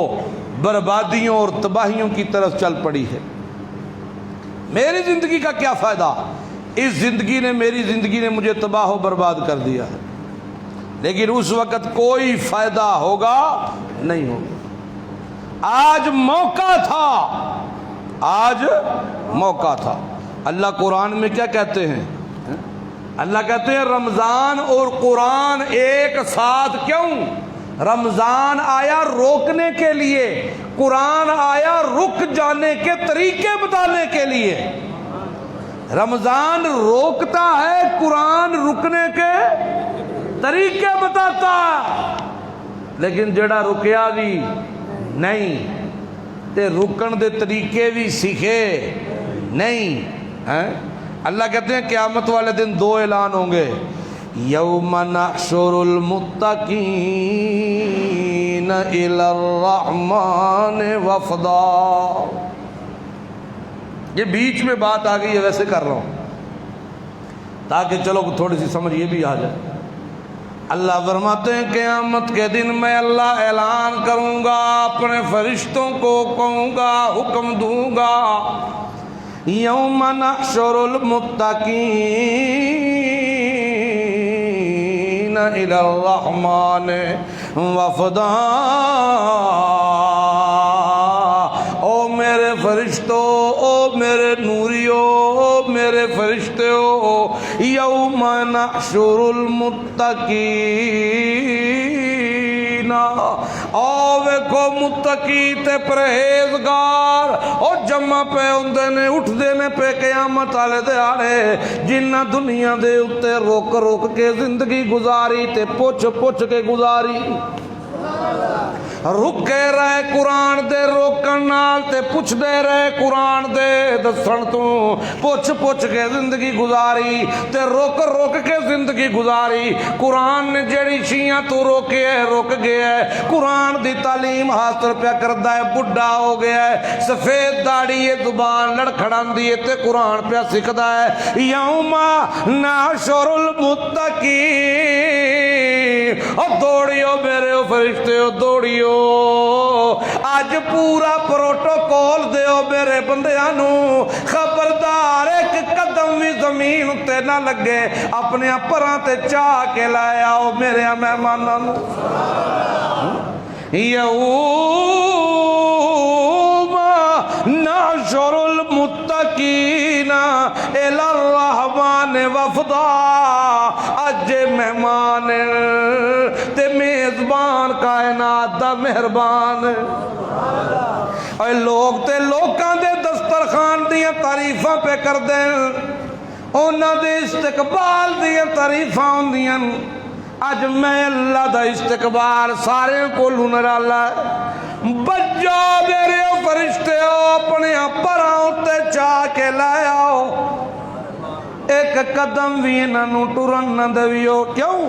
بربادیوں اور تباہیوں کی طرف چل پڑی ہے، میری زندگی کا کیا فائدہ؟ اس زندگی نے، میری زندگی نے مجھے تباہ و برباد کر دیا ہے۔ لیکن اس وقت کوئی فائدہ ہوگا نہیں ہوگا۔ آج موقع تھا، آج موقع تھا۔ اللہ قرآن میں کیا کہتے ہیں؟ اللہ کہتے ہیں رمضان اور قرآن ایک ساتھ کیوں؟ رمضان آیا روکنے کے لیے، قرآن آیا رک جانے کے طریقے بتانے کے لیے۔ رمضان روکتا ہے، قرآن رکنے کے طریقے بتاتا ہے۔ لیکن جڑا رکیا بھی نہیں تے رکن دے طریقے بھی سیکھے نہیں، اللہ کہتے ہیں قیامت والے دن دو اعلان ہوں گے، یوم نحشر المتقین إلى الرحمن وفدا. یہ بیچ میں بات آ گئی ہے، ویسے کر رہا ہوں تاکہ چلو تھوڑی سی سمجھ یہ بھی آ جائے. اللہ فرماتے ہیں قیامت کے دن میں اللہ اعلان کروں گا، اپنے فرشتوں کو کہوں گا، حکم دوں گا، یوم نحشر المتقین الی الرحمن وفدا. او میرے فرشتوں، او میرے نوریوں، او میرے فرشتوں، یوم نحشر المتقین، او ویکھو متقی تے پرہیزگار اور جمع پہ ہوندے نے، اٹھدے نے پہ قیامت والے دیہاڑے، جنہاں دنیا دے اتے روک روک کے زندگی گزاری تے پوچھ پوچھ کے گزاری، رکے رہے قرآن دے روکن نال تے پوچھ دے رہے قرآن دے دسن تو، پوچھ پوچھ کے زندگی گزاری تے روک روک کے زندگی گزاری. قرآن نے جڑی شیاں تو روکے ہے روک گیا ہے، قرآن دی تعلیم حاصل پیا کردا ہے، بڈھا ہو گیا ہے، سفید داڑھی ہے، زبان لڑکھڑاندی ہے تے قرآن پیا سکھدا ہے. یوم نحشر المتقین، او دوڑیو میرے فرشتے، او دوڑیو، اج پورا پروٹوکول دیو میرے بندیانو، خبردار ایک قدم بھی زمین تے نہ لگے، اپنے پراں تے چاہ کے لائے آؤ میرے مہمانوں. یوم نحشر المتقین الی الرحمن وفدا. اج مہمان تے میزبان کائنات دا مہربان، اے لوگ تے لوکاں دے دسترخوان دیاں تعریفاں پہ کر دیں، انہاں دے استقبال دیاں تعریفاں ہوندیاں. اج میں اللہ دا استقبال سارے کو نرالا ہے. بجا میرے فرشتے اپنے پراں تے چاہ کے لائے آؤ، ایک قدم بھی انہوں ٹرن نہ دیو. کیوں؟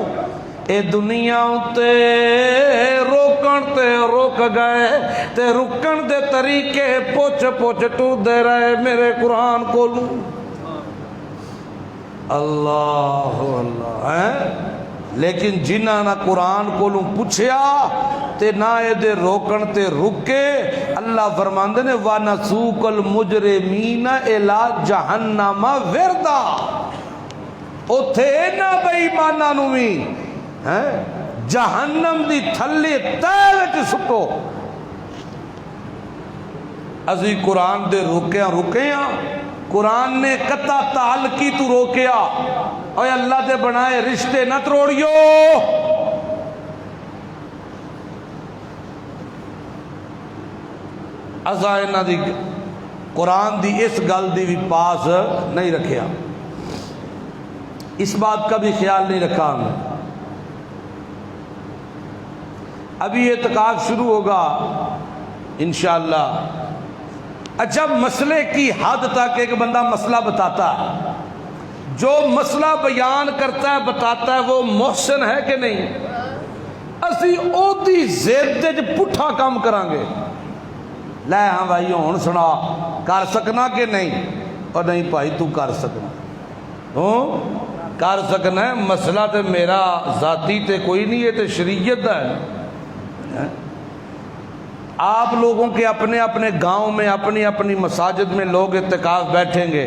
اے دنیا تے روکن تے روک گئے تے رکن دے طریقے پوچھ پوچھ ٹور دے رہے میرے قرآن کو. اللہ اللہ ہے، لیکن جنہاں نہ قرآن کو پوچھیا تے نہ اے دے روکن تے رکے، اللہ فرماندے نے وَنَسُوقُ الْمُجْرِمِينَ إِلَى جَهَنَّمَ وِرْدًا. اوتھے نہ بے ایماناں نوں وی جہنم دی تھلے تے وچ سٹو. اسی قرآن دے رکیاں قرآن نے قطع تعلقی تو روکیا، اے اللہ دے بنائے رشتے نہ تروڑیو. ازاں انہاں دی قرآن دی اس گل دی بھی پاس نہیں رکھیا، اس بات کا بھی خیال نہیں رکھا ہم نے. ابھی اعتکاف شروع ہوگا انشاءاللہ. جب مسئلے کی حد تک ایک بندہ مسئلہ بتاتا ہے، جو مسئلہ بیان کرتا ہے بتاتا ہے، وہ محسن ہے کہ نہیں؟ اسی او دی زیدے جو پٹھا کام کرانگے، لے ہاں بھائی ہون سنا کر سکنا کہ نہیں؟ اور نہیں بھائی تو کر سکنا، کر سکنا ہے. مسئلہ تے میرا ذاتی تے کوئی نہیں ہے، تے شریعت ہے. آپ لوگوں کے اپنے اپنے گاؤں میں اپنی اپنی مساجد میں لوگ اعتکاف بیٹھیں گے،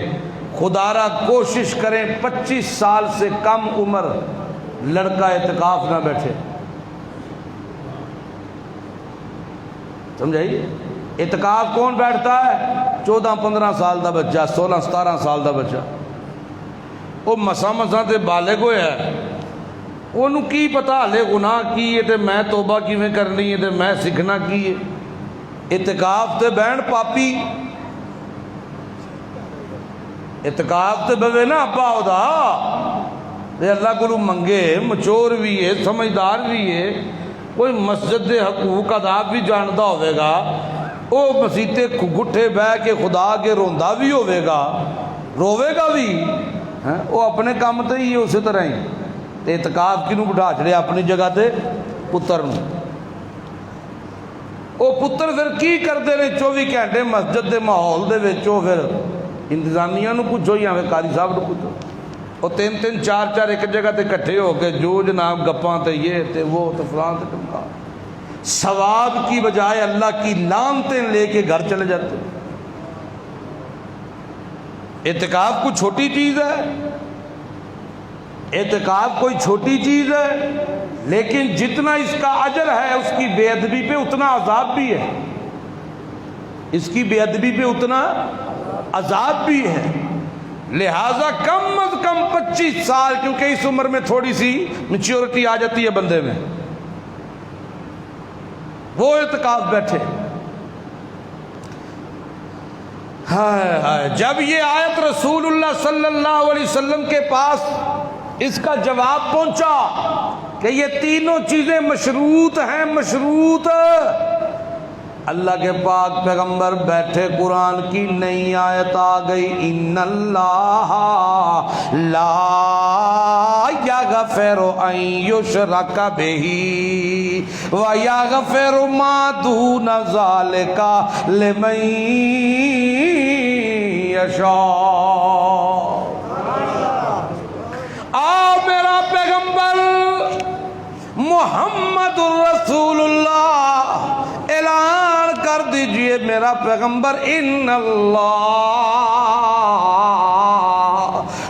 خدا را کوشش کریں 25 سال سے کم عمر لڑکا اعتکاف نہ بیٹھے. سمجھائیے، اعتکاف کون بیٹھتا ہے؟ 14-15 سال دا بچہ، 16-17 سال دا بچہ. وہ مسا تے بالغ ہویا ہے، انہوں کی پتا لے گناہ کی ہے تے میں توبہ کی میں کرنی ہے تے میں سکھنا کی ہے. اعتکاف تے بہن پاپی، اعتکاف تے بوے نا ابا ہودا تے اللہ کو منگے، مچور بھی ہے، سمجھدار بھی ہے، کوئی مسجد دے حقوق ادا بھی جاندا ہوئے گا، وہ مسیتے گھٹے بہ کے خدا کے روندا بھی ہوئے گا، روے گا بھی، وہ اپنے کام تے ہی اسی طرح ہی. اعتکاف کنوں بٹھا چھڑے اپنی جگہ تے پتر نوں. وہ پتر پھر کی کرتے ہیں 24 گھنٹے مسجد کے ماحول دے وچ وہ پھر انتظامیہ نو پوچھو یا پھر قاری صاحب نو پوچھو، وہ 3 4 ایک جگہ تے کٹھے ہو کے جو جناب گپاں تے یہ تے وہ تے فلان تے ٹمکا، ثواب کی بجائے اللہ کی لعنتیں لے کے گھر چلے جاتے۔ اعتکاف کوئی چھوٹی چیز ہے؟ اعتکاف کوئی چھوٹی چیز ہے؟ لیکن جتنا اس کا اجر ہے اس کی بے ادبی پہ اتنا عذاب بھی ہے، اس کی بے ادبی پہ اتنا عذاب بھی ہے۔ لہذا کم از کم 25 سال، کیونکہ اس عمر میں تھوڑی سی میچیورٹی آ جاتی ہے بندے میں، وہ اعتکاف بیٹھے۔ ہائے ہائے، جب یہ آیت رسول اللہ صلی اللہ علیہ وسلم کے پاس اس کا جواب پہنچا کہ یہ تینوں چیزیں مشروط ہیں، مشروط، اللہ کے پاک پیغمبر بیٹھے، قرآن کی نئی آیت آ گئی، ان اللہ لا یغفر ان یشرک بہ ویغفر ما دون ذلک لمن یشاء۔ میرا پیغمبر محمد الرسول اللہ اعلان کر دیجئے، میرا پیغمبر، ان اللہ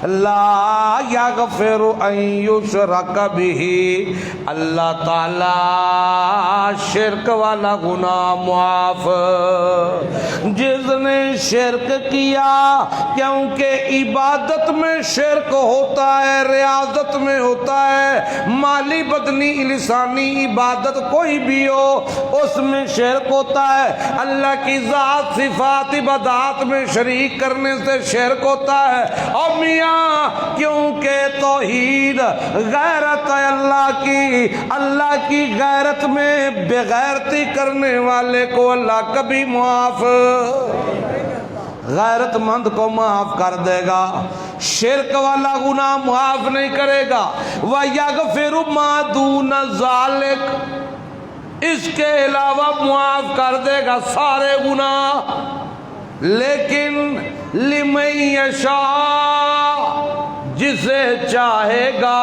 لا یغفر ان یشرک بہ، اللہ تعالی شرک والا گناہ معاف۔ جس نے شرک کیا، کیونکہ عبادت میں شرک ہوتا ہے، ریاضت میں ہوتا ہے، مالی بدنی لسانی عبادت کوئی بھی ہو اس میں شرک ہوتا ہے، اللہ کی ذات صفات عبادات میں شریک کرنے سے شرک ہوتا ہے۔ اور میاں کیونکہ توحید غیرت ہے اللہ کی غیرت میں بغیرتی کرنے والے کو اللہ کبھی معاف، غیرت مند کو معاف کر دے گا، شرک والا گناہ معاف نہیں کرے گا۔ وَيَغْفِرُ مَا دُونَ ذَلِكَ، اس کے علاوہ معاف کر دے گا سارے گناہ، لیکن لِمَن یشاء، جسے چاہے گا۔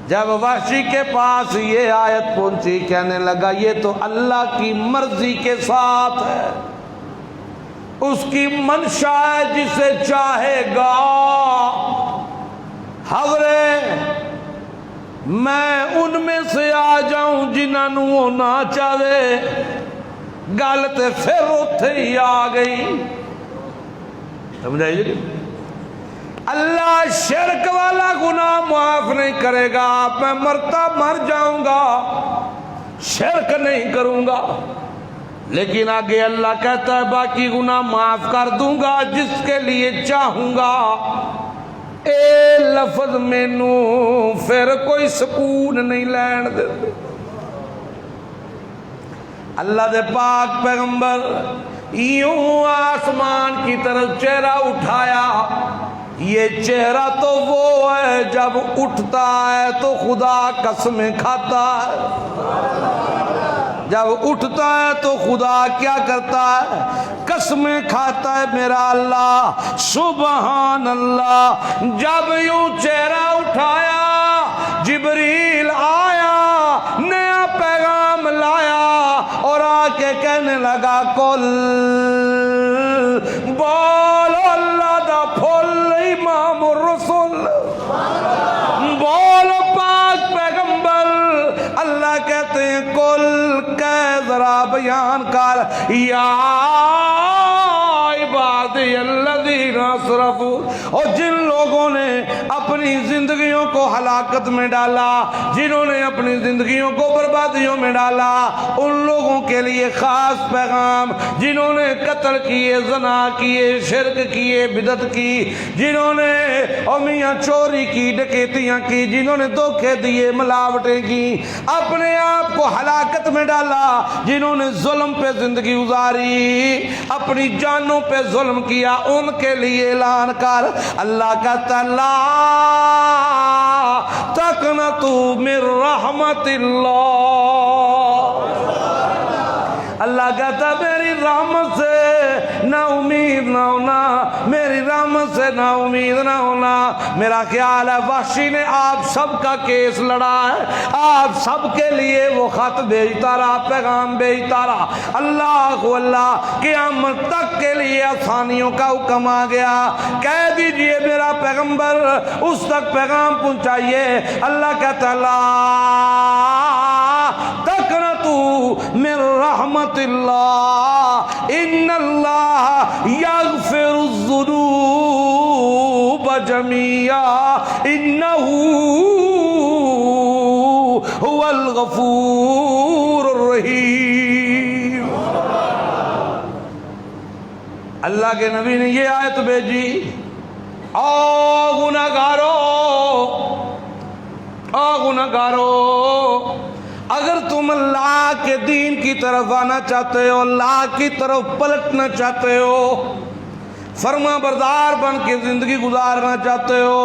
جب وحشی کے پاس یہ آیت پہنچی، کہنے لگا یہ تو اللہ کی مرضی کے ساتھ ہے، اس کی منشا ہے، جسے چاہے گا۔ حضرے میں ان میں سے آ جاؤں جنہاں نوں وہ نہ چاہے، گل تے پھر اتھے ہی آ گئی، سمجھائیے۔ اللہ شرک والا گناہ معاف نہیں کرے گا، میں مرتا مر جاؤں گا، شرک نہیں کروں گا، لیکن آگے اللہ کہتا ہے باقی گناہ معاف کر دوں گا جس کے لیے چاہوں گا۔ اے لفظ مینوں پھر کوئی سکون نہیں لین دیتے۔ اللہ دے پاک پیغمبر یوں آسمان کی طرف چہرہ اٹھایا، یہ چہرہ تو وہ ہے جب اٹھتا ہے تو خدا قسمیں کھاتا ہے، جب اٹھتا ہے تو خدا کیا کرتا ہے؟ قسمیں کھاتا ہے میرا اللہ، سبحان اللہ۔ جب یوں چہرہ اٹھایا، جبریل آیا، نیا پیغام لایا اور آ کے کہنے لگا کل بولو اللہ دا پھول امام الرسول، بولو پاک پیغمبر۔ اللہ کہتے ہیں کل کہ ذرا بیان کر، یا عبادی الذین اسرفوا، اور جن لوگوں نے اپنی زندگیوں کو ہلاکت میں ڈالا، جنہوں نے اپنی زندگیوں کو بربادیوں میں ڈالا، ان لوگوں کے لیے خاص پیغام، جنہوں نے قتل کیے، زنا کیے، شرک کیے، بدعت کی، جنہوں نے میاں چوری کی، ڈکیتیاں کی، جنہوں نے دھوکے دیے، ملاوٹیں کی، اپنے آپ کو ہلاکت میں ڈالا، جنہوں نے ظلم پہ زندگی گزاری، اپنی جانوں پہ ظلم کیا، ان کے لیے اعلان کر. اللہ کہتا لا تقنطوا من رحمت اللہ. اللہ کہتا میری رحمت سے نا امید نہ ہونا, میری رحمت سے نا امید نہ ہونا. میرا خیال ہے وحشی نے آپ سب کا کیس لڑا ہے, آپ سب کے لیے وہ خط بھیجتا رہا, پیغام بھیجتا رہا. اللہ قیامت تک کے لیے آسانیوں کا حکم آ گیا, کہہ دیجئے میرا پیغمبر اس تک پیغام پہنچائیے. اللہ کہتا لا تقنطوا من رحمت اللہ ان اللہ یغفر الذنوب جميعا انہ هو الغفور الرحیم. اللہ کے نبی نے یہ آیت بھیجی, گناہگارو اگر تم اللہ کے دین کی طرف آنا چاہتے ہو, اللہ کی طرف پلٹنا چاہتے ہو, فرما بردار بن کے زندگی گزارنا چاہتے ہو,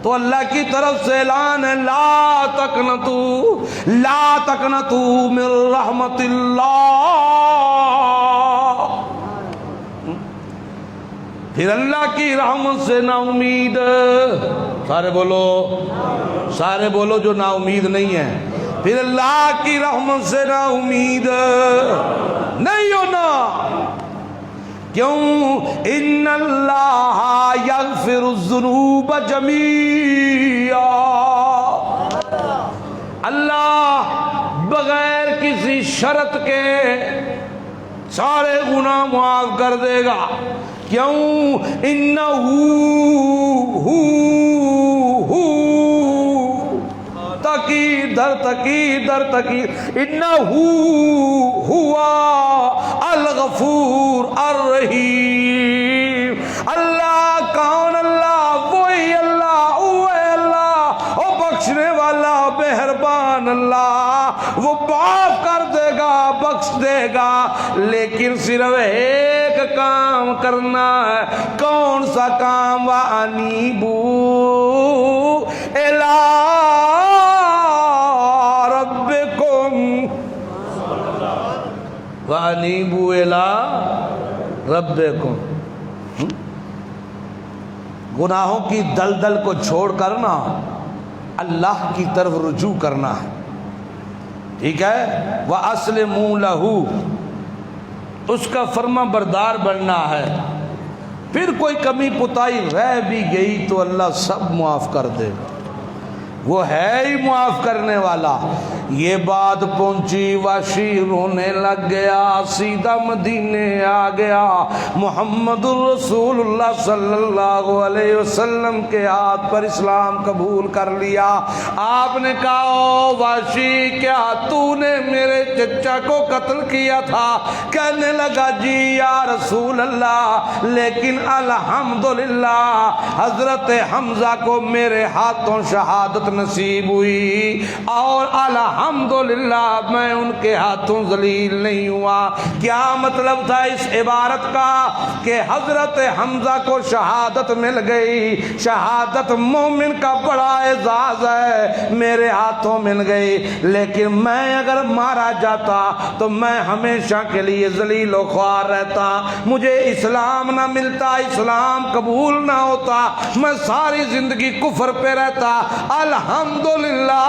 تو اللہ کی طرف سے اعلان ہے لا تقنطوا من رحمت اللہ. پھر اللہ کی رحمت سے نا امید, سارے بولو جو نا امید نہیں ہے, پھر اللہ کی رحمت سے نا امید نہیں ہونا. کیوں؟ ان اللہ یغفر الذنوب جميعا. اللہ بغیر کسی شرط کے سارے گناہ معاف کر دے گا. کیوں؟ انہ در تقید انہ ہوا الغفور الرحیم. اللہ کون؟ اللہ وہی اللہ, اوہ اللہ, او بخشنے والا مہربان اللہ, وہ معاف کر دے گا, بخش دے گا, لیکن صرف ایک کام کرنا ہے. کون سا کام؟ وَأَنِيبُوا إِلَىٰ وَأَنِيبُوا إِلَىٰ رَبِّكُمْ. گناہوں کی دلدل کو چھوڑ کرنا اللہ کی طرف رجوع کرنا ہے, ٹھیک ہے. وَأَسْلِمُوا لَهُ, اس کا فرما بردار بننا ہے. پھر کوئی کمی پتائی رہ بھی گئی تو اللہ سب معاف کر دے گا, وہ ہے ہی معاف کرنے والا. یہ بات پہنچی, وحشی رونے لگ گیا, سیدھا مدینے آ گیا. محمد الرسول اللہ صلی اللہ علیہ وسلم کے ہاتھ پر اسلام قبول کر لیا. آپ نے کہا وحشی کیا تو نے میرے چچا کو قتل کیا تھا؟ کہنے لگا جی یا رسول اللہ, لیکن الحمدللہ حضرت حمزہ کو میرے ہاتھوں شہادت نصیب ہوئی, اور الحمدللہ میں ان کے ہاتھوں ذلیل نہیں ہوا. کیا مطلب تھا اس عبارت کا؟ کہ حضرت حمزہ کو شہادت مل گئی. شہادت مومن کا بڑا اعزاز ہے, میرے ہاتھوں مل گئی, لیکن میں اگر مارا جاتا تو میں ہمیشہ کے لیے ذلیل و خوار رہتا, مجھے اسلام نہ ملتا, اسلام قبول نہ ہوتا, میں ساری زندگی کفر پہ رہتا. الحمدللہ,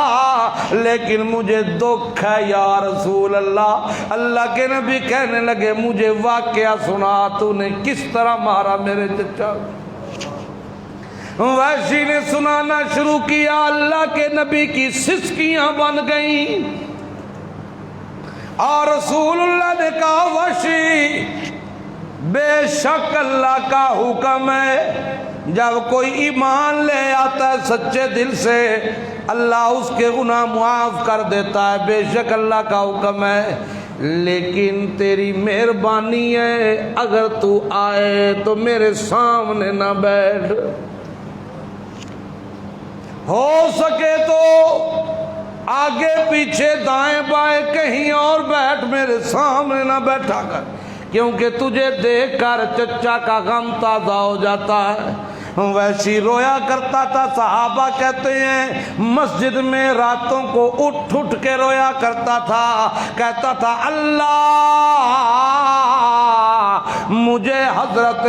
لیکن مجھے دکھ ہے یا رسول اللہ. اللہ کے نبی کہنے لگے مجھے واقعہ سنا, تو نے کس طرح مارا میرے چچا. وحشی نے سنانا شروع کیا, اللہ کے نبی کی سسکیاں بن گئیں, اور رسول اللہ نے کہا وحشی بے شک اللہ کا حکم ہے, جب کوئی ایمان لے آتا ہے سچے دل سے اللہ اس کے گناہ معاف کر دیتا ہے. بے شک اللہ کا حکم ہے, لیکن تیری مہربانی ہے اگر تو آئے تو میرے سامنے نہ بیٹھ, ہو سکے تو آگے پیچھے دائیں بائیں کہیں اور بیٹھ, میرے سامنے نہ بیٹھا کر. کیونکہ تجھے دیکھ کر چچا کا غم تازہ ہو جاتا ہے۔ ویسی رویا کرتا تھا، صحابہ کہتے ہیں مسجد میں راتوں کو اٹھ اٹھ کے رویا کرتا تھا، کہتا تھا اللہ مجھے حضرت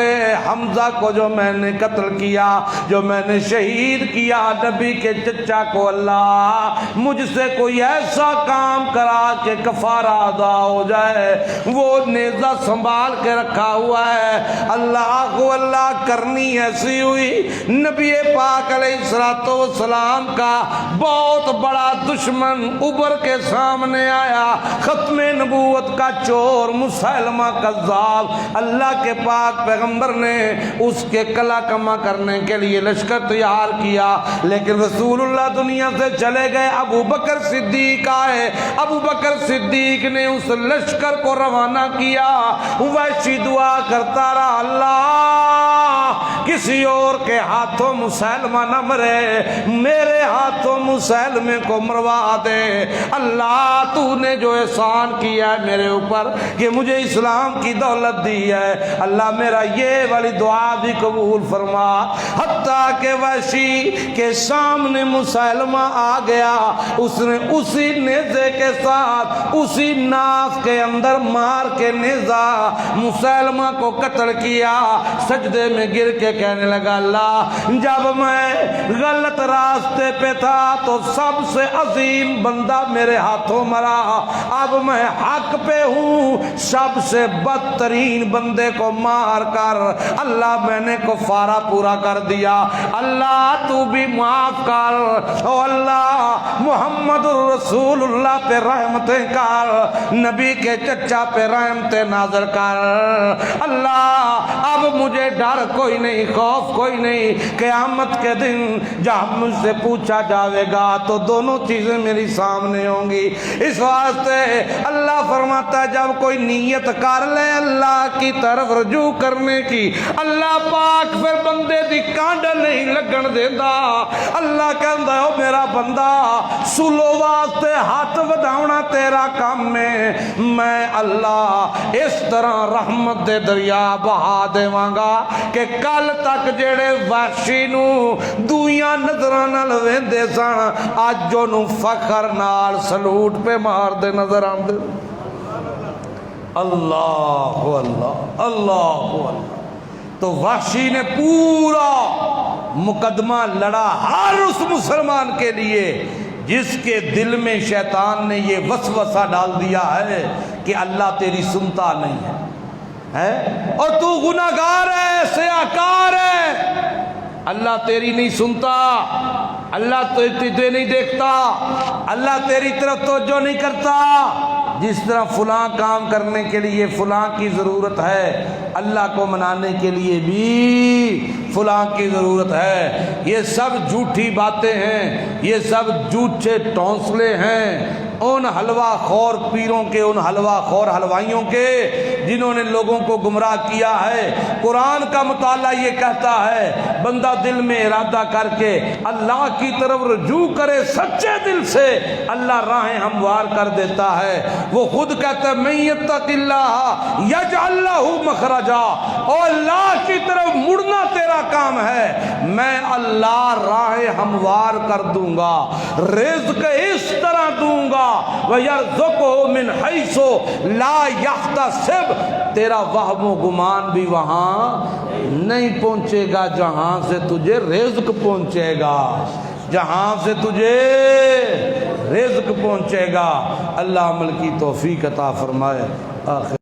حمزہ کو جو میں نے قتل کیا، جو میں نے شہید کیا نبی کے چچا کو، اللہ مجھ سے کوئی ایسا کام کرا کہ کفارہ ادا ہو جائے۔ وہ نیزہ سنبھال کے رکھا ہوا ہے، اللہ کو اللہ کرنی ایسی ہوئی نبی پاک علیہ السلام کا بہت بڑا دشمن ابھر کے سامنے آیا، ختم نبوت کا چور مسیلمہ کذاب۔ اللہ کے پاک پیغمبر نے اس کے کلا کما کرنے کے لیے لشکر تیار کیا، لیکن رسول اللہ دنیا سے چلے گئے، ابو بکر صدیق آئے، ابو بکر صدیق نے اس لشکر کو روانہ کیا۔ وحشی دعا کرتا رہا اللہ کسی اور کے ہاتھوں مسیلمہ نہ مرے، میرے ہاتھوں مسیلمے کو مروا دے۔ اللہ تو نے جو احسان کیا ہے میرے اوپر کہ مجھے اسلام کی دولت دی ہے، اللہ میرا یہ والی دعا بھی قبول فرما۔ حتیٰ کہ وحشی کے سامنے مسیلمہ آ گیا، اس نے اسی نیزے کے ساتھ اسی ناف کے اندر مار کے نیزہ مسیلمہ کو قتل کیا۔ سجدے میں گر کے کہنے لگا اللہ جب میں غلط راستے پہ تھا تو سب سے عظیم بندہ میرے ہاتھوں مرا، اب میں حق پہ ہوں، سب سے بدترین بندے کو مار کر اللہ میں نے کفارہ پورا کر دیا، اللہ تو بھی معاف کر، او اللہ محمد الرسول اللہ پہ رحمتیں کر، نبی کے چچا پہ رحمتیں نازل کر۔ اللہ اب مجھے ڈر کوئی نہیں، خوف کوئی نہیں، قیامت کے دن جب مجھ سے پوچھا جاوے گا تو دونوں چیزیں میری سامنے ہوں گی۔ اس واسطے اللہ فرماتا ہے جب کوئی نیت کر لے اللہ کی طرف رجوع کرنے کی، اللہ پاک پھر بندے دی کانڈ نہیں لگن دیندا۔ اللہ کہندا ہے او میرا بندہ سلو واسطے ہاتھ وداونا تیرا کام میں اللہ اس طرح رحمت دے دریا بہا دیواں گا کہ کل تک جڑے وحشی نو دویاں نظراں نال ویندے سن اج اونوں فخر نال سلوٹ پہ مار دے نظر آندے۔ اللہ اللہ اللہ اللہ۔ تو وحشی نے پورا مقدمہ لڑا ہر اس مسلمان کے لیے جس کے دل میں شیطان نے یہ وسوسہ ڈال دیا ہے کہ اللہ تیری سنتا نہیں ہے اور تو گناہگار ہے، سیاہکار ہے، اللہ تیری نہیں سنتا، اللہ تجھے نہیں دیکھتا، اللہ تیری طرف توجہ نہیں کرتا۔ جس طرح فلاں کام کرنے کے لیے فلاں کی ضرورت ہے، اللہ کو منانے کے لیے بھی فلاں کی ضرورت ہے۔ یہ سب جھوٹی باتیں ہیں، یہ سب جھوٹے ٹونسلے ہیں ان حلوہ خور پیروں کے، ان حلوہ خور حلوائیوں کے جنہوں نے لوگوں کو گمراہ کیا ہے۔ قرآن کا مطالعہ یہ کہتا ہے بندہ دل میں ارادہ کر کے اللہ کی طرف رجوع کرے سچے دل سے، اللہ راہیں ہموار کر دیتا ہے۔ وہ خود کہتا ہے من یتق اللہ یجعل لہ مخرجا، اور اللہ کی طرف مڑنا تیرا کام ہے، میں اللہ راہیں ہموار کر دوں گا، رزق اس طرح دوں گا، وَيَرْزُقُهُ مِنْ حَيْثُ لَا يَحْتَسِبُ، تیرا وہم و گمان بھی وہاں نہیں پہنچے گا جہاں سے تجھے رزق پہنچے گا، جہاں سے تجھے رزق پہنچے گا۔ اللہ عمل کی توفیق عطا فرمائے۔ آخر